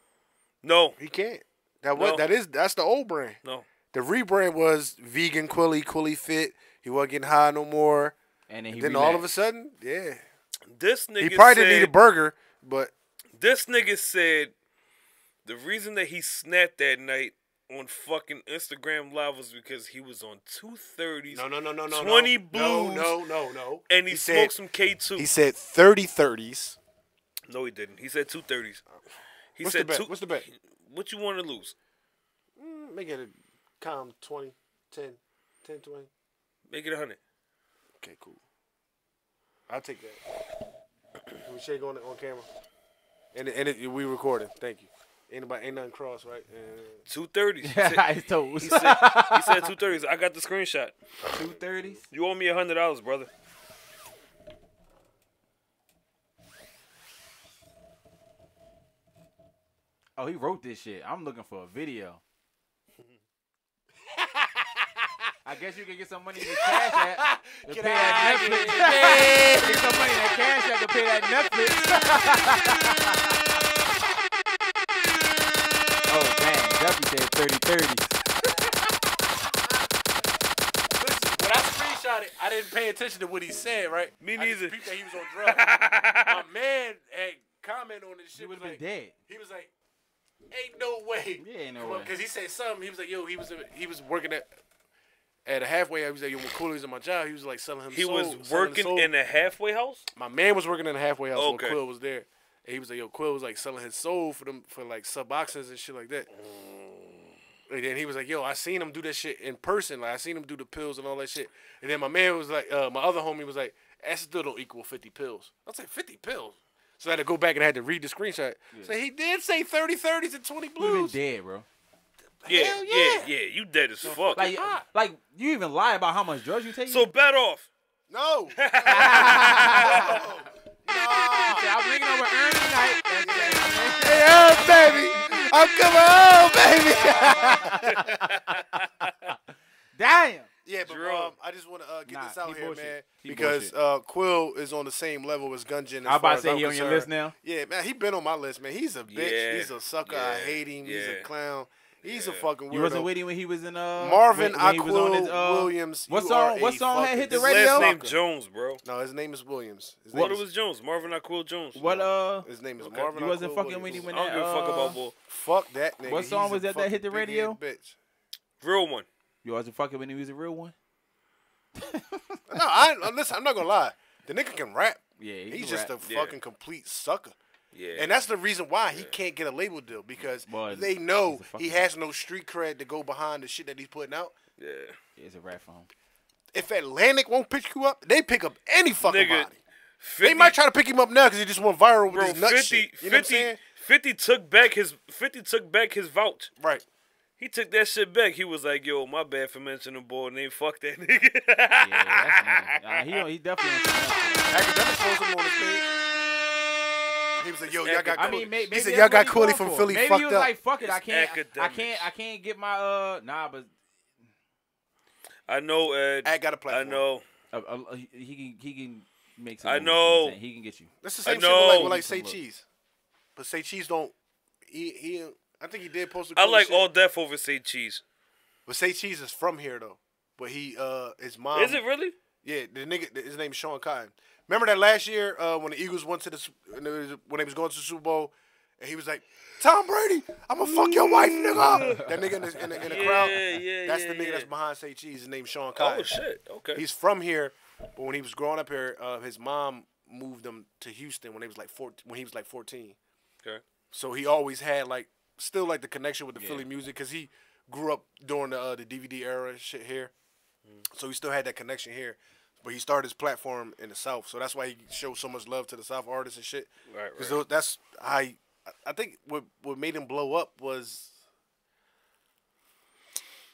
No, he can't. That's the old brand. No, the rebrand was vegan Quilly Fit. He wasn't getting high no more. And then all of a sudden, yeah, this nigga. He probably didn't need a burger, but this nigga said the reason that he snapped that night on fucking Instagram Live was because he was on 230s. No. 20 Blues. No. And he smoked some K2. He said 30-30s. No, he didn't. He said 230s. What's the bet? What's the bet? What you want to lose? Make it a calm 20, 10, 20. Make it 100. Okay, cool. I'll take that. We shake on camera. And we recording. Thank you. Ain't nothing cross, right? 230s. He said 230s. I got the screenshot. 230s? You owe me $100, brother. Oh, he wrote this shit. I'm looking for a video. I guess you can get some money in the Cash App to pay that Netflix. Get some money in that Cash App to pay that Netflix. Oh, damn. Duffy said 30-30. Listen, when I screenshot it, I didn't pay attention to what he said, right? Me neither. I just peeped that he was on drugs. My man had comment on this shit. He would have been dead. He was like, ain't no way. Yeah, ain't no way. Because he said something. He was like, yo, he was working at a halfway. He was like, yo, when Cooley was in my job, he was like selling him He was working in a halfway house? My man was working in a halfway house Okay. when Quill was there. And he was like, yo, Quill was like selling his soul for like Suboxones and shit like that. And then he was like, yo, I seen him do that shit in person. Like, I seen him do the pills and all that shit. And then my man was like, my other homie was like, that still don't equal 50 pills. I was like, 50 pills? So I had to go back and I had to read the screenshot. Yeah. So he did say 30-30s and 20 blues. You been dead, bro. Yeah. You dead as fuck. Like you even lie about how much drugs you take? So bet off. No. No. I'm bringing over Ernie tonight. Hey, baby. I'm coming home, baby. Damn. Yeah, but I just want to get this out here, bullshit. man, because Quill is on the same level as Gungeon. I'm about to say he on your list now. Yeah, man, he been on my list, man. He's a bitch. Yeah. He's a sucker. I hate him. He's a clown. He's a fucking weirdo. You wasn't with him when he was in Marvin when he was on his, Williams. What song had hit the his radio? His last name Jones, bro. No, his name is Williams. What was Jones? Marvin Aquil Jones. What His name is Marvin. You wasn't fucking with him when that. I don't give a fuck about bull. Fuck that nigga. What song was that hit the radio? Bitch. Real one. You wasn't fucking when he was a real one. No, listen. I'm not gonna lie. The nigga can rap. Yeah, he's just a fucking complete sucker. Yeah. And that's the reason why he can't get a label deal because they know he has no street cred to go behind the shit that he's putting out. Yeah. It's a rap for him. If Atlantic won't pick you up, they pick up any fucking body. 50, they might try to pick him up now because he just went viral with his nut 50, shit. You know what I'm saying? 50 took back his vouch. Right. He took that shit back. He was like, "Yo, my bad for mentioning the boy name. Fuck that nigga." Yeah, that's he definitely. Academic posted him on his page. He was like, "Yo, y'all got." Maybe he said, "Y'all got Cooley from Philly maybe fucked he was up." like, "Fuck it, I can't get my but." I know Ed. Ed got a platform. I know. He can make some. I know. He can get you. That's the same shit with like Say Cheese, but Say Cheese don't. He I think he did post. I like All Death over Say Cheese. But Say Cheese is from here though. But his mom. Is it really? Yeah, the nigga. His name is Sean Cotton. Remember that last year when the Eagles went to when they was going to the Super Bowl, and he was like, "Tom Brady, I'm gonna fuck your wife, nigga." That nigga in the crowd. That's the nigga that's behind Say Cheese. His name's Sean Cotton. Oh shit. Okay. He's from here, but when he was growing up here, his mom moved him to Houston when he was like 14. Okay. So he always had still the connection with the Philly music because he grew up during the DVD era and shit here. So he still had that connection here. But he started his platform in the South. So that's why he shows so much love to the South artists and shit. Right. Because that's how I think what made him blow up was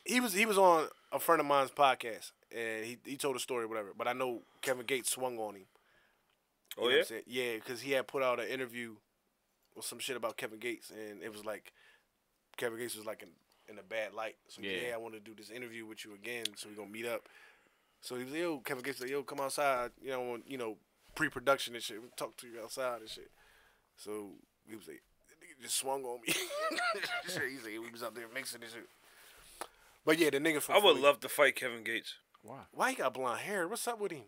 he was on a friend of mine's podcast and he told a story or whatever. But I know Kevin Gates swung on him. Oh, yeah? What I'm saying? Yeah, because he had put out an interview with some shit about Kevin Gates, and it was like Kevin Gates was like in a bad light. So I want to do this interview with you again, so we're gonna meet up. So he was like, "Yo, Kevin Gates, like, yo, come outside, pre-production and shit. We'll talk to you outside and shit." So he was like, "The nigga just swung on me." He's like, we was out there mixing and shit. But yeah, the nigga from I would Philly, love to fight Kevin Gates. Why? Why he got blonde hair? What's up with him?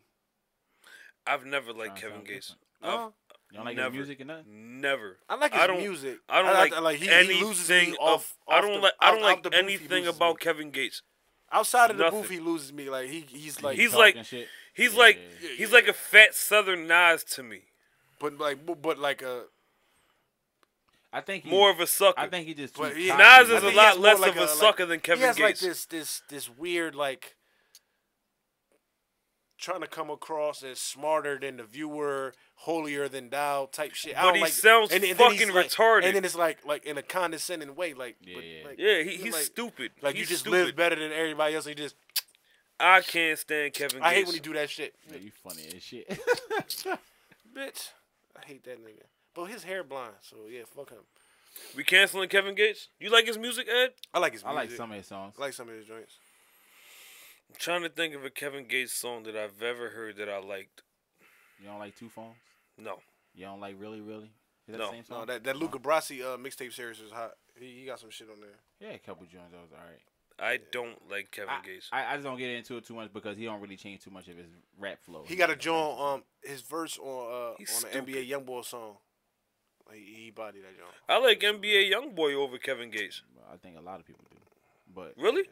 I've never liked Kevin Gates. You don't like his music and nothing? Never. I like his music. I don't like he anything loses me off I don't like the booth, anything about Kevin Gates. Outside of the Nothing. booth, he loses me. Like he's like He's like a fat Southern Nas to me. but like a. I think More of a sucker. I think he just. Nas is a lot less of a sucker than Kevin Gates. He has like this weird trying to come across as smarter than the viewer, holier than thou type shit. But he sounds fucking retarded. And then it's like in a condescending way, he's stupid. Like he's you just stupid. live better than everybody else. And you just. I can't stand Kevin Gates. I hate when he do that shit. Yeah, you funny as shit. Bitch, I hate that nigga. But his hair blind, so yeah, fuck him. We canceling Kevin Gates? You like his music, Ed? I like his music. I like some of his songs. I like some of his joints. I'm trying to think of a Kevin Gates song that I've ever heard that I liked. You don't like Two Phones? No. You don't like Really Really? Is that No. the same song? No, that Luca Brasi mixtape series is hot. He got some shit on there. Yeah, a couple joints that was alright. I don't like Kevin Gates. I just don't get into it too much because he don't really change too much of his rap flow. He got a joint his verse on the stupid. NBA Youngboy song. He bodied that joint. I like NBA Youngboy over Kevin Gates. I think a lot of people do. But really?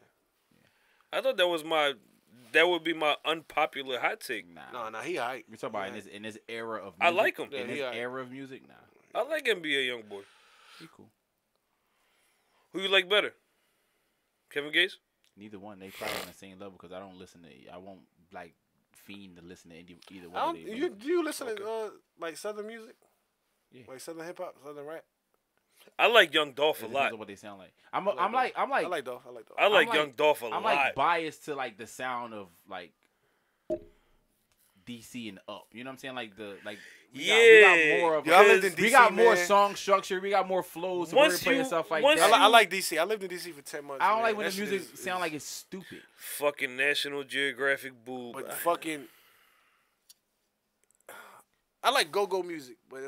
Yeah. I thought that would be my unpopular hot take. Nah, he hype. We talk about in this era of music. I like him. In this era of music, nah. I like NBA Youngboy. He cool. Who you like better? Kevin Gates? Neither one. They probably on the same level because I don't listen to. I won't fiend to listen to either one. Do you listen to Southern music? Yeah. Like Southern hip hop, Southern rap. I like Young Dolph a lot. What they sound like. I like Dolph. I like Young Dolph a lot. I'm like biased to the sound of DC and up. You know what I'm saying? We got more of. I lived in DC, we got more song structure. We got more flows. Wordplay and stuff like that. I like DC. I lived in DC for 10 months. I don't like when the music sound like it's stupid. Fucking National Geographic Boob. But fucking. I like go-go music, but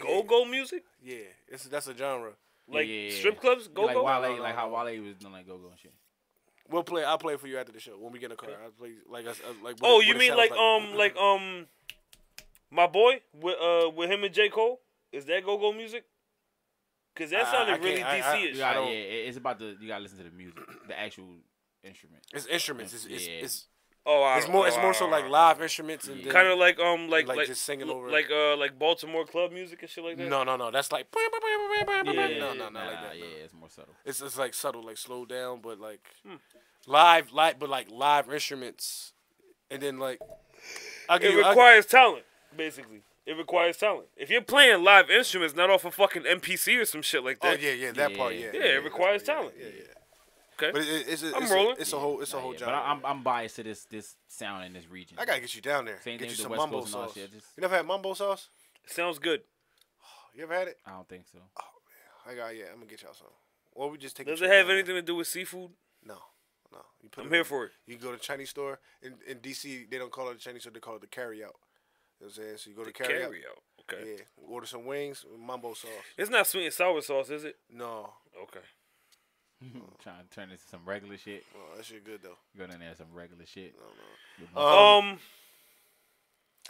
go-go music? Yeah, that's a genre. Like strip clubs, go-go? Like how Wale was doing go-go and shit. I'll play it for you after the show when we get in the car. I'll play you mean My Boy with him and J. Cole? Is that go-go music? Cause that sounded really DC-ish. It's about you gotta listen to the music, the actual instrument. It's instruments. It's It's more so like live instruments and kind of like just singing over like Baltimore club music and shit like that. No. That's like no, like that. Yeah, it's more subtle. It's like subtle, like slowed down, but like live, but like live instruments, and then like it requires talent, basically. It requires talent. If you're playing live instruments, not off a fucking MPC or some shit like that. Oh yeah, that part, yeah. Yeah, it requires talent. Yeah. Okay, but it's rolling. It's a whole genre. But I'm biased to this sound in this region. I gotta get you down there. Same get you thing some with the West mumbo Coast and all sauce. shit. You never had mumbo sauce? It sounds good. You ever had it? I don't think so. Oh man, I'm gonna get y'all some. Or we just take. Does it have anything to do with seafood? No. I'm here for it. You go to Chinese store in DC. They don't call it a Chinese store. They call it the carry out. You know what I'm saying? So you go to carry out. Okay. Yeah. Order some wings with mumbo sauce. It's not sweet and sour sauce, is it? No. Okay. Trying to turn this to some regular shit. Oh, that shit good though. Go down there some regular shit. No. I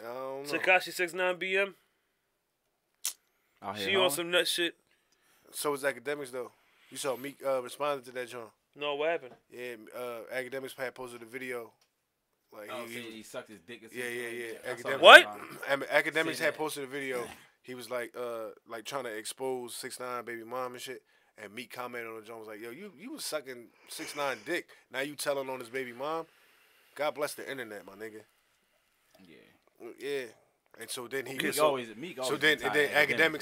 don't know. Tekashi 69 BM. She on some nut shit. So was Academics though. You saw Meek responded to that joint. No, what happened? Yeah, Academics had posted a video. Like he sucked his dick. Yeah. What? Academics had posted a video. He was like trying to expose 6ix9ine baby mom and shit. And Meek commented on the joint was like, "Yo, you was sucking 6ix9ine dick. Now you telling on his baby mom. God bless the internet, my nigga." Yeah. And so then Meek always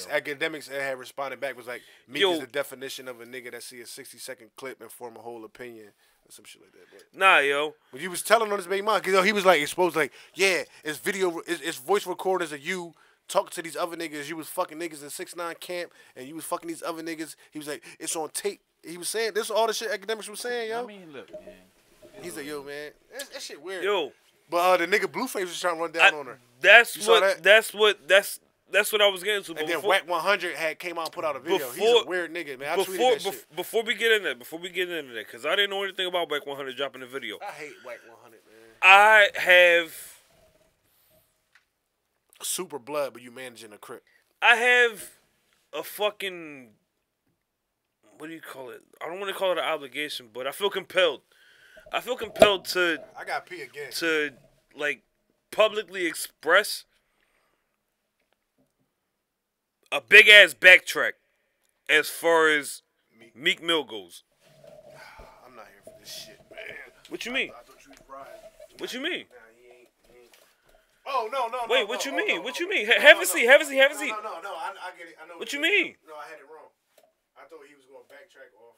Academics had responded back was like, Meek is the definition of a nigga that see a 60-second clip and form a whole opinion or some shit like that. But nah, yo. When you was telling on his baby mom, cause he was like exposed like, yeah, it's video, it's voice recordings of you talking to these other niggas. You was fucking niggas in 6ix9ine camp, and you was fucking these other niggas. He was like, it's on tape. He was saying this is all the shit Academics was saying, yo. I mean, look, man. He's like, yo, man, that shit weird. Yo. But the nigga Blueface was trying to run down on her. That's what I was getting to. And then Whack 100 came out and put out a video. He's a weird nigga, man. I tweeted that shit. Before we get into that, because I didn't know anything about Whack 100 dropping a video. I hate Whack 100, man. I have super blood, but you managing a crip. I have a fucking, what do you call it? I don't want to call it an obligation, but I feel compelled. To. I got pee again. To like publicly express a big ass backtrack as far as Meek Mill goes. I'm not here for this shit, man. What you mean? I thought you was riding. What you mean? Nah, he ain't. Oh no. Wait, what you mean? What you mean? Have a seat. Have a seat. No, I get it. I know. What you mean? No, I had it wrong. I thought he was going to backtrack off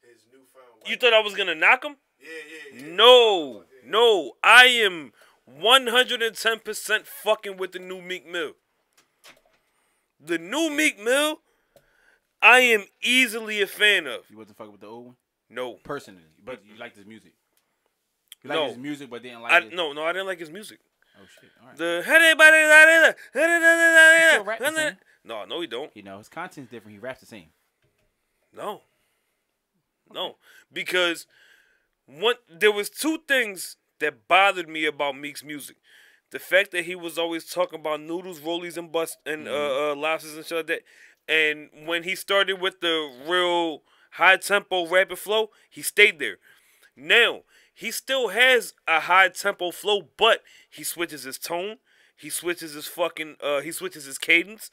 his newfound. You thought I was gonna knock him? Yeah. No. I am 110% fucking with the new Meek Mill. The new Meek Mill, I am easily a fan of. You wasn't fucking with the old one? No. Personally, but you liked his music. You liked his music, but didn't like it. No, I didn't like his music. Oh shit! All right. He still rap the same. No, he don't. You know, his content's different. He raps the same. No, because there was two things that bothered me about Meek's music. The fact that he was always talking about noodles, rollies, and bust and lobsters and shit like that. And when he started with the real high tempo rapid flow, he stayed there. Now he still has a high tempo flow, but he switches his tone, he switches his cadence,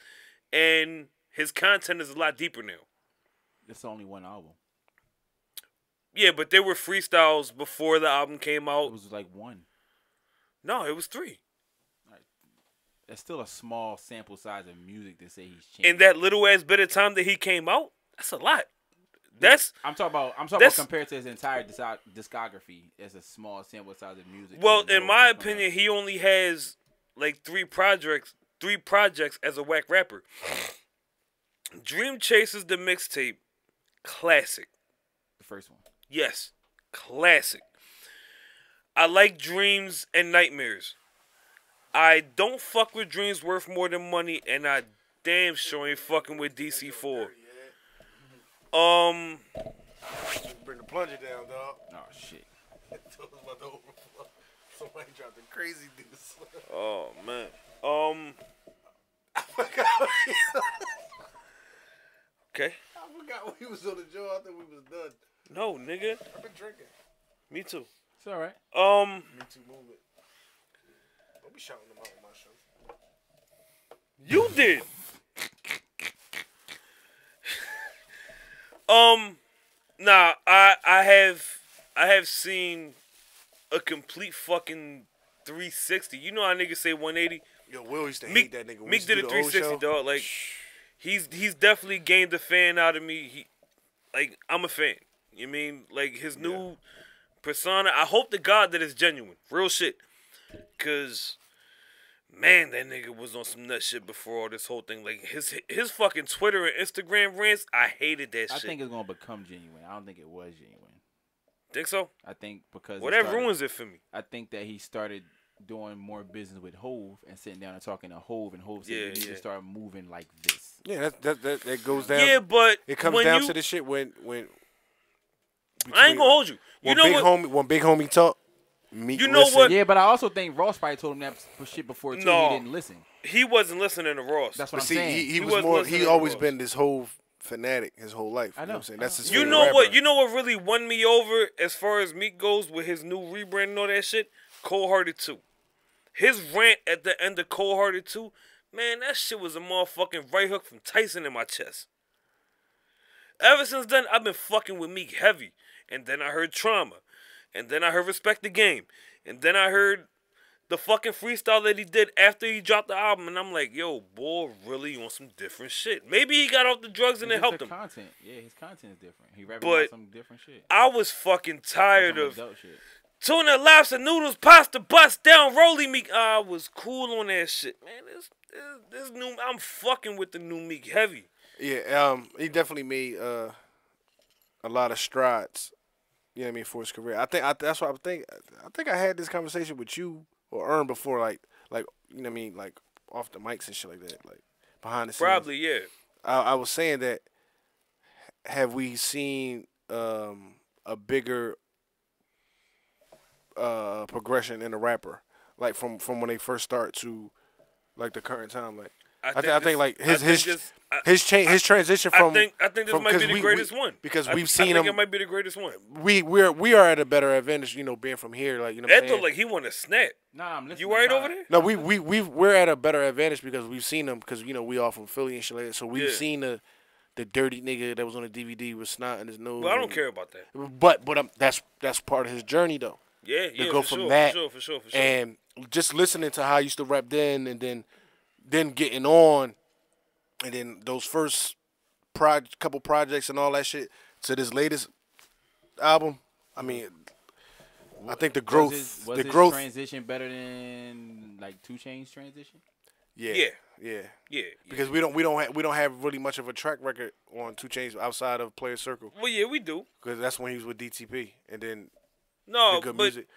and his content is a lot deeper now. It's only one album. Yeah, but there were freestyles before the album came out. It was like one. No, it was 3. Right. That's still a small sample size of music to say he's changed. In that little ass bit of time that he came out, that's a lot. I'm talking about compared to his entire discography as a small sample size of music. Well, in my opinion, he only has like 3 projects as a whack rapper. Dream Chasers, the mixtape, classic. The first one. Yes, classic. I like Dreams and Nightmares. I don't fuck with Dreams Worth More Than Money, and I damn sure ain't fucking with DC4. Bring the plunger down, dog. Oh shit. Somebody dropped a crazy deuce. Oh man. Okay. I forgot we was on the joint. I thought we was done. No, nigga. I've been drinking. Me too. It's all right. Me Too movement. Don't be shouting them out on my show. You did. Nah, I have seen a complete fucking 360. You know how niggas say 180? Yo, Will used to hate that nigga. Meek did a 360, dog. Like, he's definitely gained a fan out of me. I'm a fan. You mean, like, his new persona. I hope to God that it's genuine. Real shit. Because, man, that nigga was on some nut shit before all this whole thing. Like, his fucking Twitter and Instagram rants, I hated that shit. I think it's going to become genuine. I don't think it was genuine. Think so? I think because... Well, that ruins it for me. I think that he started doing more business with Hove and sitting down and talking to Hove, and Hove said you need to start moving like this. Yeah, that goes down. Yeah, but it comes down to the shit when I ain't gonna hold you. You know when Big Homie talk, Meek you know what? Yeah, but I also think Ross probably told him that shit before too. No, he didn't listen. He wasn't listening to Ross. That's what I'm saying. He was more. He always been this whole fanatic his whole life. I know. You know what I'm saying? That's his You know what? You know what really won me over as far as Meek goes with his new rebrand and all that shit? Cold Hearted 2. His rant at the end of Cold Hearted 2, man, that shit was a motherfucking right hook from Tyson in my chest. Ever since then, I've been fucking with Meek heavy. And then I heard Trauma. And then I heard Respect the Game. And then I heard the fucking freestyle that he did after he dropped the album. And I'm like, yo, boy, really on some different shit. Maybe he got off the drugs and it helped him. Content. Yeah, his content is different. He rapping about some different shit. I was fucking tired of tuna, lobster, noodles, pasta, bust down, rolly Meek. I was cool on that shit. Man, this new, I'm fucking with the new Meek heavy. Yeah, he definitely made a lot of strides. You know what I mean, for his career. That's what I think. I think I had this conversation with you or Ern before, like you know what I mean, like off the mics and shit like that, like behind the scenes. Probably, yeah. I was saying that. Have we seen a bigger progression in a rapper, like from when they first start to like the current time? Like I think like his transition from. I think this might be the greatest one because we've seen him. It might be the greatest one. We are at a better advantage, you know, being from here. Like, you know, Ed looked like he want to snap. Nah, I'm listening. You right over there? No, we're at a better advantage because we've seen him because you know we all from Philly and shit like that. So we've seen the dirty nigga that was on the DVD with snot in his nose. Well, I don't care about that. But that's part of his journey though. Yeah, to go from that for sure. And just listening to how I used to rap then, and then getting on, and then those first couple projects and all that shit to this latest album. I mean, I think the growth, was his transition better than like 2 Chainz transition? Yeah. Because we don't have really much of a track record on 2 Chainz outside of Player Circle. Well, yeah, we do. Because that's when he was with DTP, and then good music.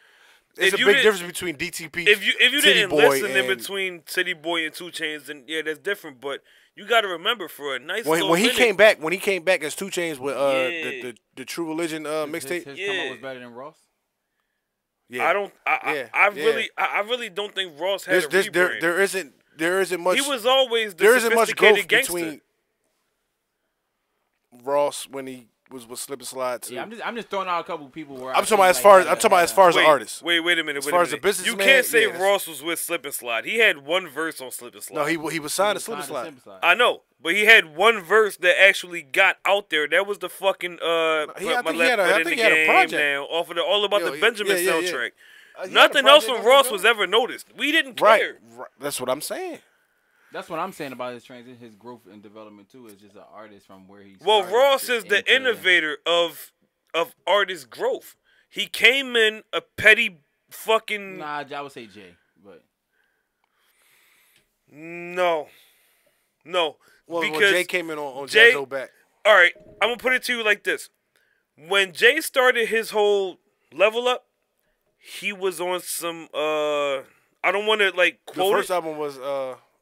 It's a big difference between DTP. If you didn't listen in between Titty Boy and 2 Chainz, then yeah, that's different. But you got to remember, for a nice when he minute, came back as 2 Chainz with the True Religion mixtape. His come up was better than Ross. Yeah, I really don't think Ross had a rebrand. There isn't much. He was always the sophisticated gangster. Between Ross when he was with Slip and Slide too. Yeah, I'm just throwing out a couple people where I'm talking about as far as an artist. Wait a minute. As far as the business, you can't say Ross was with Slip and Slide. He had one verse on Slip and Slide. No, he was signed to Slip and Slide. I know, but he had one verse that actually got out there. That was the fucking I think he had a project now off of the All About the Benjamin soundtrack. Nothing else from Ross was ever noticed. We didn't care. Right. That's what I'm saying. That's what I'm saying about his transition, his growth and development too. Is just an artist from where he's. Well, Ross is the innovator of artist growth. He came in a petty fucking. Nah, I would say Jay, but. No. Well, because when Jay came in on Jazzo back. All right, I'm gonna put it to you like this: when Jay started his whole level up, he was on some. I don't want to like quote. The first album was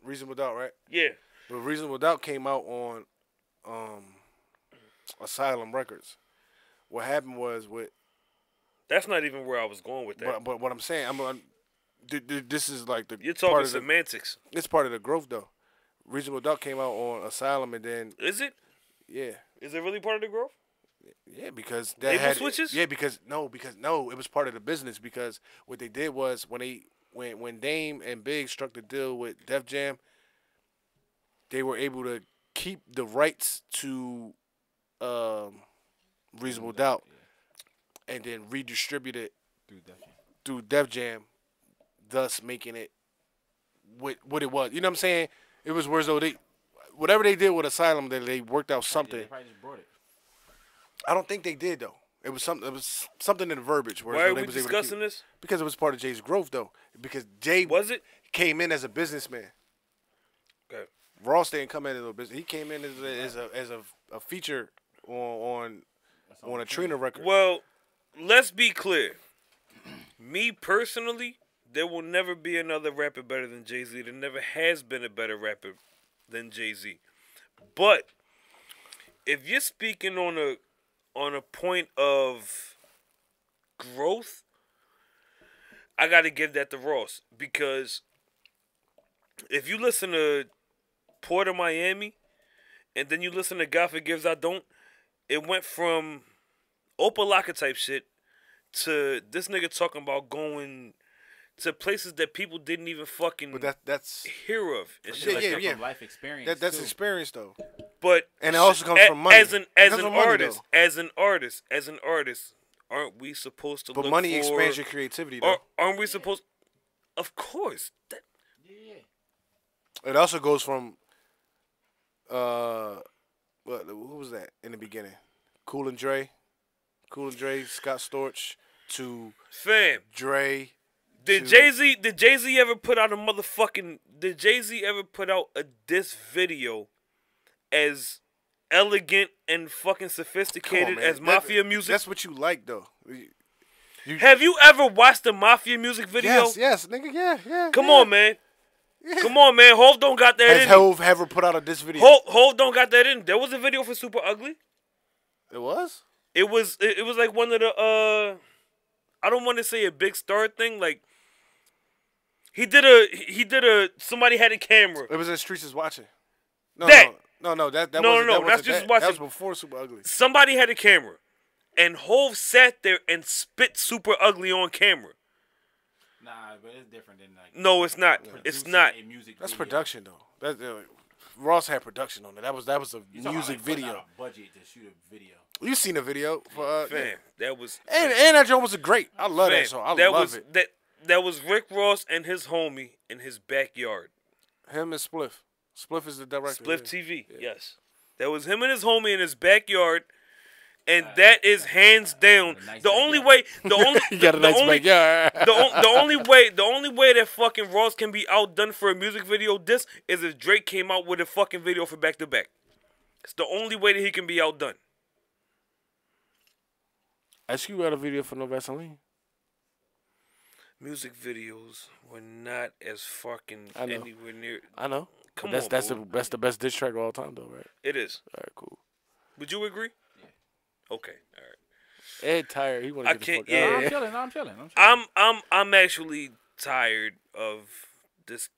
Reasonable Doubt, right? Yeah. But Reasonable Doubt came out on Asylum Records. What happened was with. That's not even where I was going with that. But what I'm saying, this is like the. You're talking semantics. It's part of the growth though. Reasonable Doubt came out on Asylum, and then. Is it? Yeah. Is it really part of the growth? Yeah, because that label had switches. Yeah, because no, it was part of the business. Because what they did was when Dame and Big struck the deal with Def Jam, they were able to keep the rights to Reasonable Doubt, and then redistribute it through Def Jam, thus making it what it was. You know what I'm saying? It was whereas though whatever they did with Asylum, they worked out something. They probably just brought it. I don't think they did though. It was something in the verbiage. Why are we discussing this? Because it was part of Jay's growth though. Because Jay came in as a businessman. Okay. Ross didn't come in as a business. He came in as a feature on a Trina record. Well, let's be clear. Me personally, there will never be another rapper better than Jay-Z. There never has been a better rapper than Jay-Z. But if you're speaking on a point of growth, I got to give that to Ross, because if you listen to Port of Miami and then you listen to God Forgives I Don't, it went from Opalaka type shit to this nigga talking about going to places that people didn't even fucking that's hear of. And shit yeah. From life experience. That's experience though. But and it also comes from money. As an artist, aren't we supposed to? But look money for, expands your creativity, though. Aren't we supposed? Of course. It also goes from what was that in the beginning? Cool and Dre, Scott Storch to fam Dre. Did Jay-Z ever put out Did Jay-Z ever put out a diss video as elegant and fucking sophisticated as Mafia music? That's what you like, though. Have you ever watched the Mafia music video? Yes, nigga, yeah. Come on, man. Yeah. Come on, man. Hov don't got that in. Has Hov ever put out a diss video? Hov don't got that in. There was a video for Super Ugly. It was? It was like one of the I don't want to say a big star thing, like he did a somebody had a camera. It was in Streets is Watching. No, that's just watching. That was before Super Ugly. Somebody had a camera, and Hov sat there and spit Super Ugly on camera. Nah, but it's different than like. No, it's not. It's not. That's production though. Ross had production on it. That was a music video. A budget to shoot a video. You seen the video for fam? That was and that joint was great. I love that song. I love it. That was Rick Ross and his homie in his backyard. Him and Spliff. Spliff is the director. Spliff TV, yes. That was him and his homie in his backyard, and that is hands down the only way. The only way that fucking Ross can be outdone for a music video disc is if Drake came out with a fucking video for Back to Back. It's the only way that he can be outdone. Ice Cube got a video for No Vaseline. Music videos were not as fucking anywhere near. I know. Come on, that's bro. the best diss track of all time, though, right? It is. All right, cool. Would you agree? Yeah. Okay. All right. Ed tired. He want to get the fuck out. No, I'm chilling. I'm actually tired of this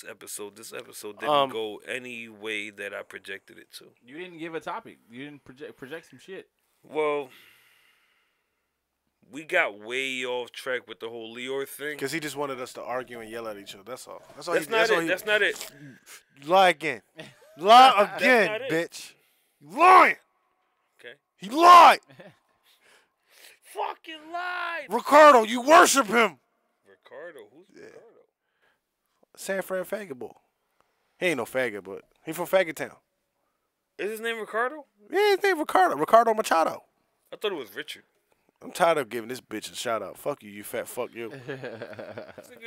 episode. This episode didn't go any way that I projected it to. You didn't give a topic. You didn't project some shit. Well, we got way off track with the whole Lyor thing. Because he just wanted us to argue and yell at each other. That's all. That's not it. Lie again. Lie again, bitch. You lying. Okay. He lied. Fucking lied. Ricardo, you worship him. Ricardo? Who's Ricardo? San Fran faggot boy. He ain't no faggot, but he from Faggot Town. Is his name Ricardo? Yeah, his name Ricardo. Ricardo Machado. I thought it was Richard. I'm tired of giving this bitch a shout out. Fuck you, you fat fuck you.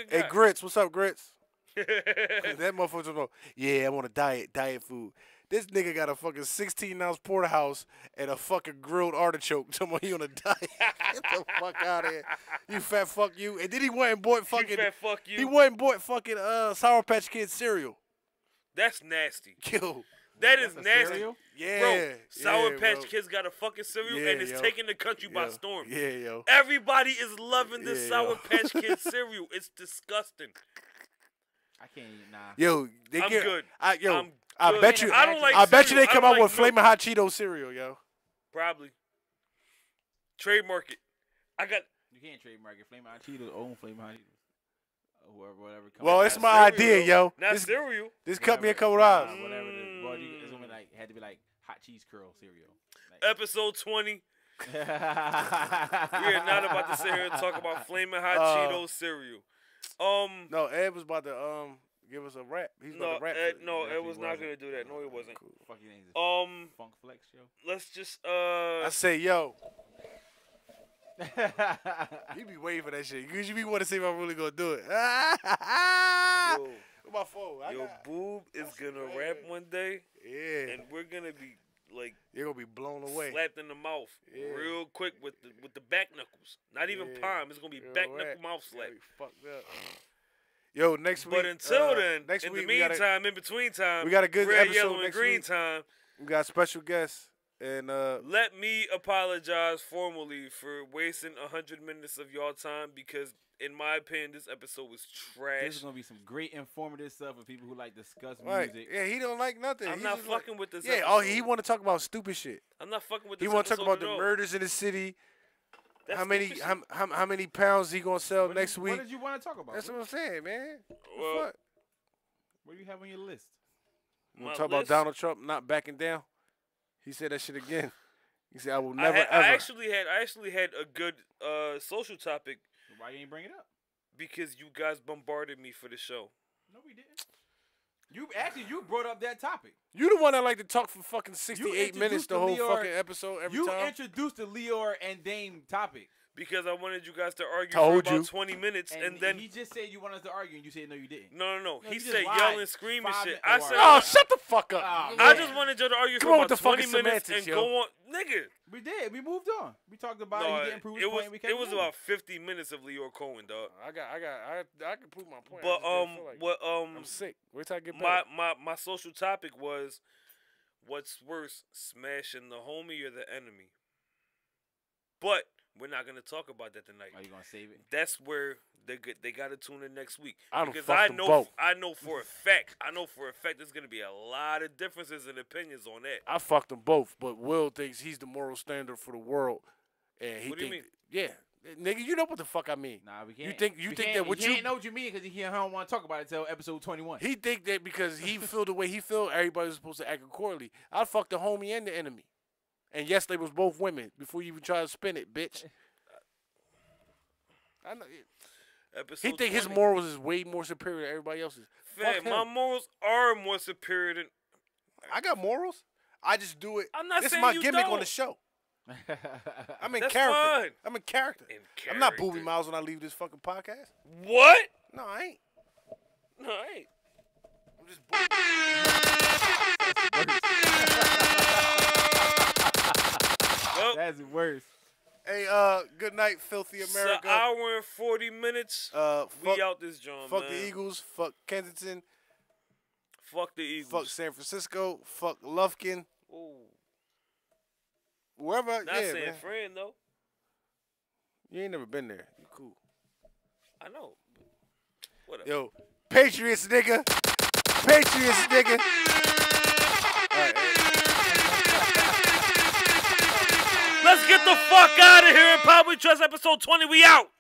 Hey, Grits, what's up, Grits? That motherfucker goes, yeah, I want a diet food. This nigga got a fucking 16-ounce porterhouse and a fucking grilled artichoke. Someone he on a diet. Get the fuck out of here. You fat fuck you. And then he went and bought fucking. You fat fuck you. He went and bought fucking Sour Patch Kids cereal. That's nasty. Yo. That is nasty. Cereal? Yeah. Bro, Sour Patch bro. Kids got a fucking cereal and it's taking the country by storm. Yeah, yo. Everybody is loving this Sour Patch Kids cereal. It's disgusting. I can't eat, nah. Yo, I'm good. I bet you. I don't like I bet you cereal. they come out with Flamin' Hot Cheetos cereal, yo. Probably. Trademark it. You can't trademark it. Flamin' Hot Cheetos own Flamin' Hot Cheetos. Whatever. Well, it's my idea, yo. Not cereal. This cut me a couple dollars. Whatever. It's gonna be had to be like hot cheese curl cereal. Episode 20. We are not about to sit here and talk about Flamin' Hot Cheetos cereal. No, Ed was about to give us a rap. He's about to rap. Ed was not gonna do that. No, he wasn't. Cool. Fuck your name. Funk Flex, yo. Let's just I say, yo. You be waiting for that shit. Because you be want to see if I'm really gonna do it. Yo, my phone. Boob is gonna rap one day. Yeah. And we're gonna be like, you're gonna be blown away, slapped in the mouth real quick with the back knuckles. Not even palm. It's gonna be back knuckle mouth slap. Fucked up. Yo, next week. But until then, next in week, the meantime, in between time, we got a good red, episode yellow, and next green week. time. We got special guests. And let me apologize formally for wasting 100 minutes of y'all time because, in my opinion, this episode was trash. This is gonna be some great informative stuff for people who like discuss right. music. Yeah, he don't like nothing. I'm not fucking with this. Yeah, episode. He want to talk about stupid shit. I'm not fucking with this. He want to talk about at all. the murders in the city. That's How many pounds he gonna sell next week? What did you want to talk about? That's what I'm saying, man. Well, what do you have on your list? You want to talk about Donald Trump not backing down? He said that shit again. He said, "I will never ever." I actually had a good social topic. Why you ain't bring it up? Because you guys bombarded me for the show. No, we didn't. You brought up that topic. You the one that like to talk for fucking 68 minutes the whole fucking episode every time. You introduced the Lyor and Dame topic. Because I wanted you guys to argue for about 20 minutes, and then he just said you wanted us to argue, and you said no, you didn't. No. He said yell and scream and shit. I said, "Oh, shut the fuck up!" I just wanted you to argue for about 20 minutes and go on, nigga. We did. We moved on. We talked about it. He didn't prove his point. It was about 50 minutes of Lyor Cohen, dog. I can prove my point. But I'm sick. Wait till I get back. My social topic was, what's worse, smashing the homie or the enemy? But we're not gonna talk about that tonight. Are you gonna save it? That's where they gotta tune in next week. Because I know for a fact there's gonna be a lot of differences in opinions on that. I fucked them both, but Will thinks he's the moral standard for the world, and he what do you mean? Yeah, nigga, you know what the fuck I mean. Nah, we can't. You think that what you can't know what you mean because he don't want to talk about it until episode 21. He think that because he feel the way he feel, everybody's supposed to act accordingly. I fucked the homie and the enemy. And yes, they was both women before you even try to spin it, bitch. I know. He think his morals is way more superior than everybody else's. Fam, my morals are more superior than. I got morals. I just do it. I'm not this saying is my you gimmick don't. on the show. I'm in That's character. fine. I'm in character. I'm not Boobie Miles when I leave this fucking podcast. What? No, I ain't. No, I ain't. I'm just Well, that's worse. Hey, good night, filthy America. It's an hour and 40 minutes. We out this joint, fuck man. the Eagles. Fuck Kensington. Fuck the Eagles. Fuck San Francisco. Fuck Lufkin. Ooh. Wherever. Not yeah, saying man. friend, though. You ain't never been there. You cool. I know. Whatever. Yo, Patriots, nigga. Patriots, nigga. All right. Let's get the fuck out of here and Probably Trust episode 20. We out.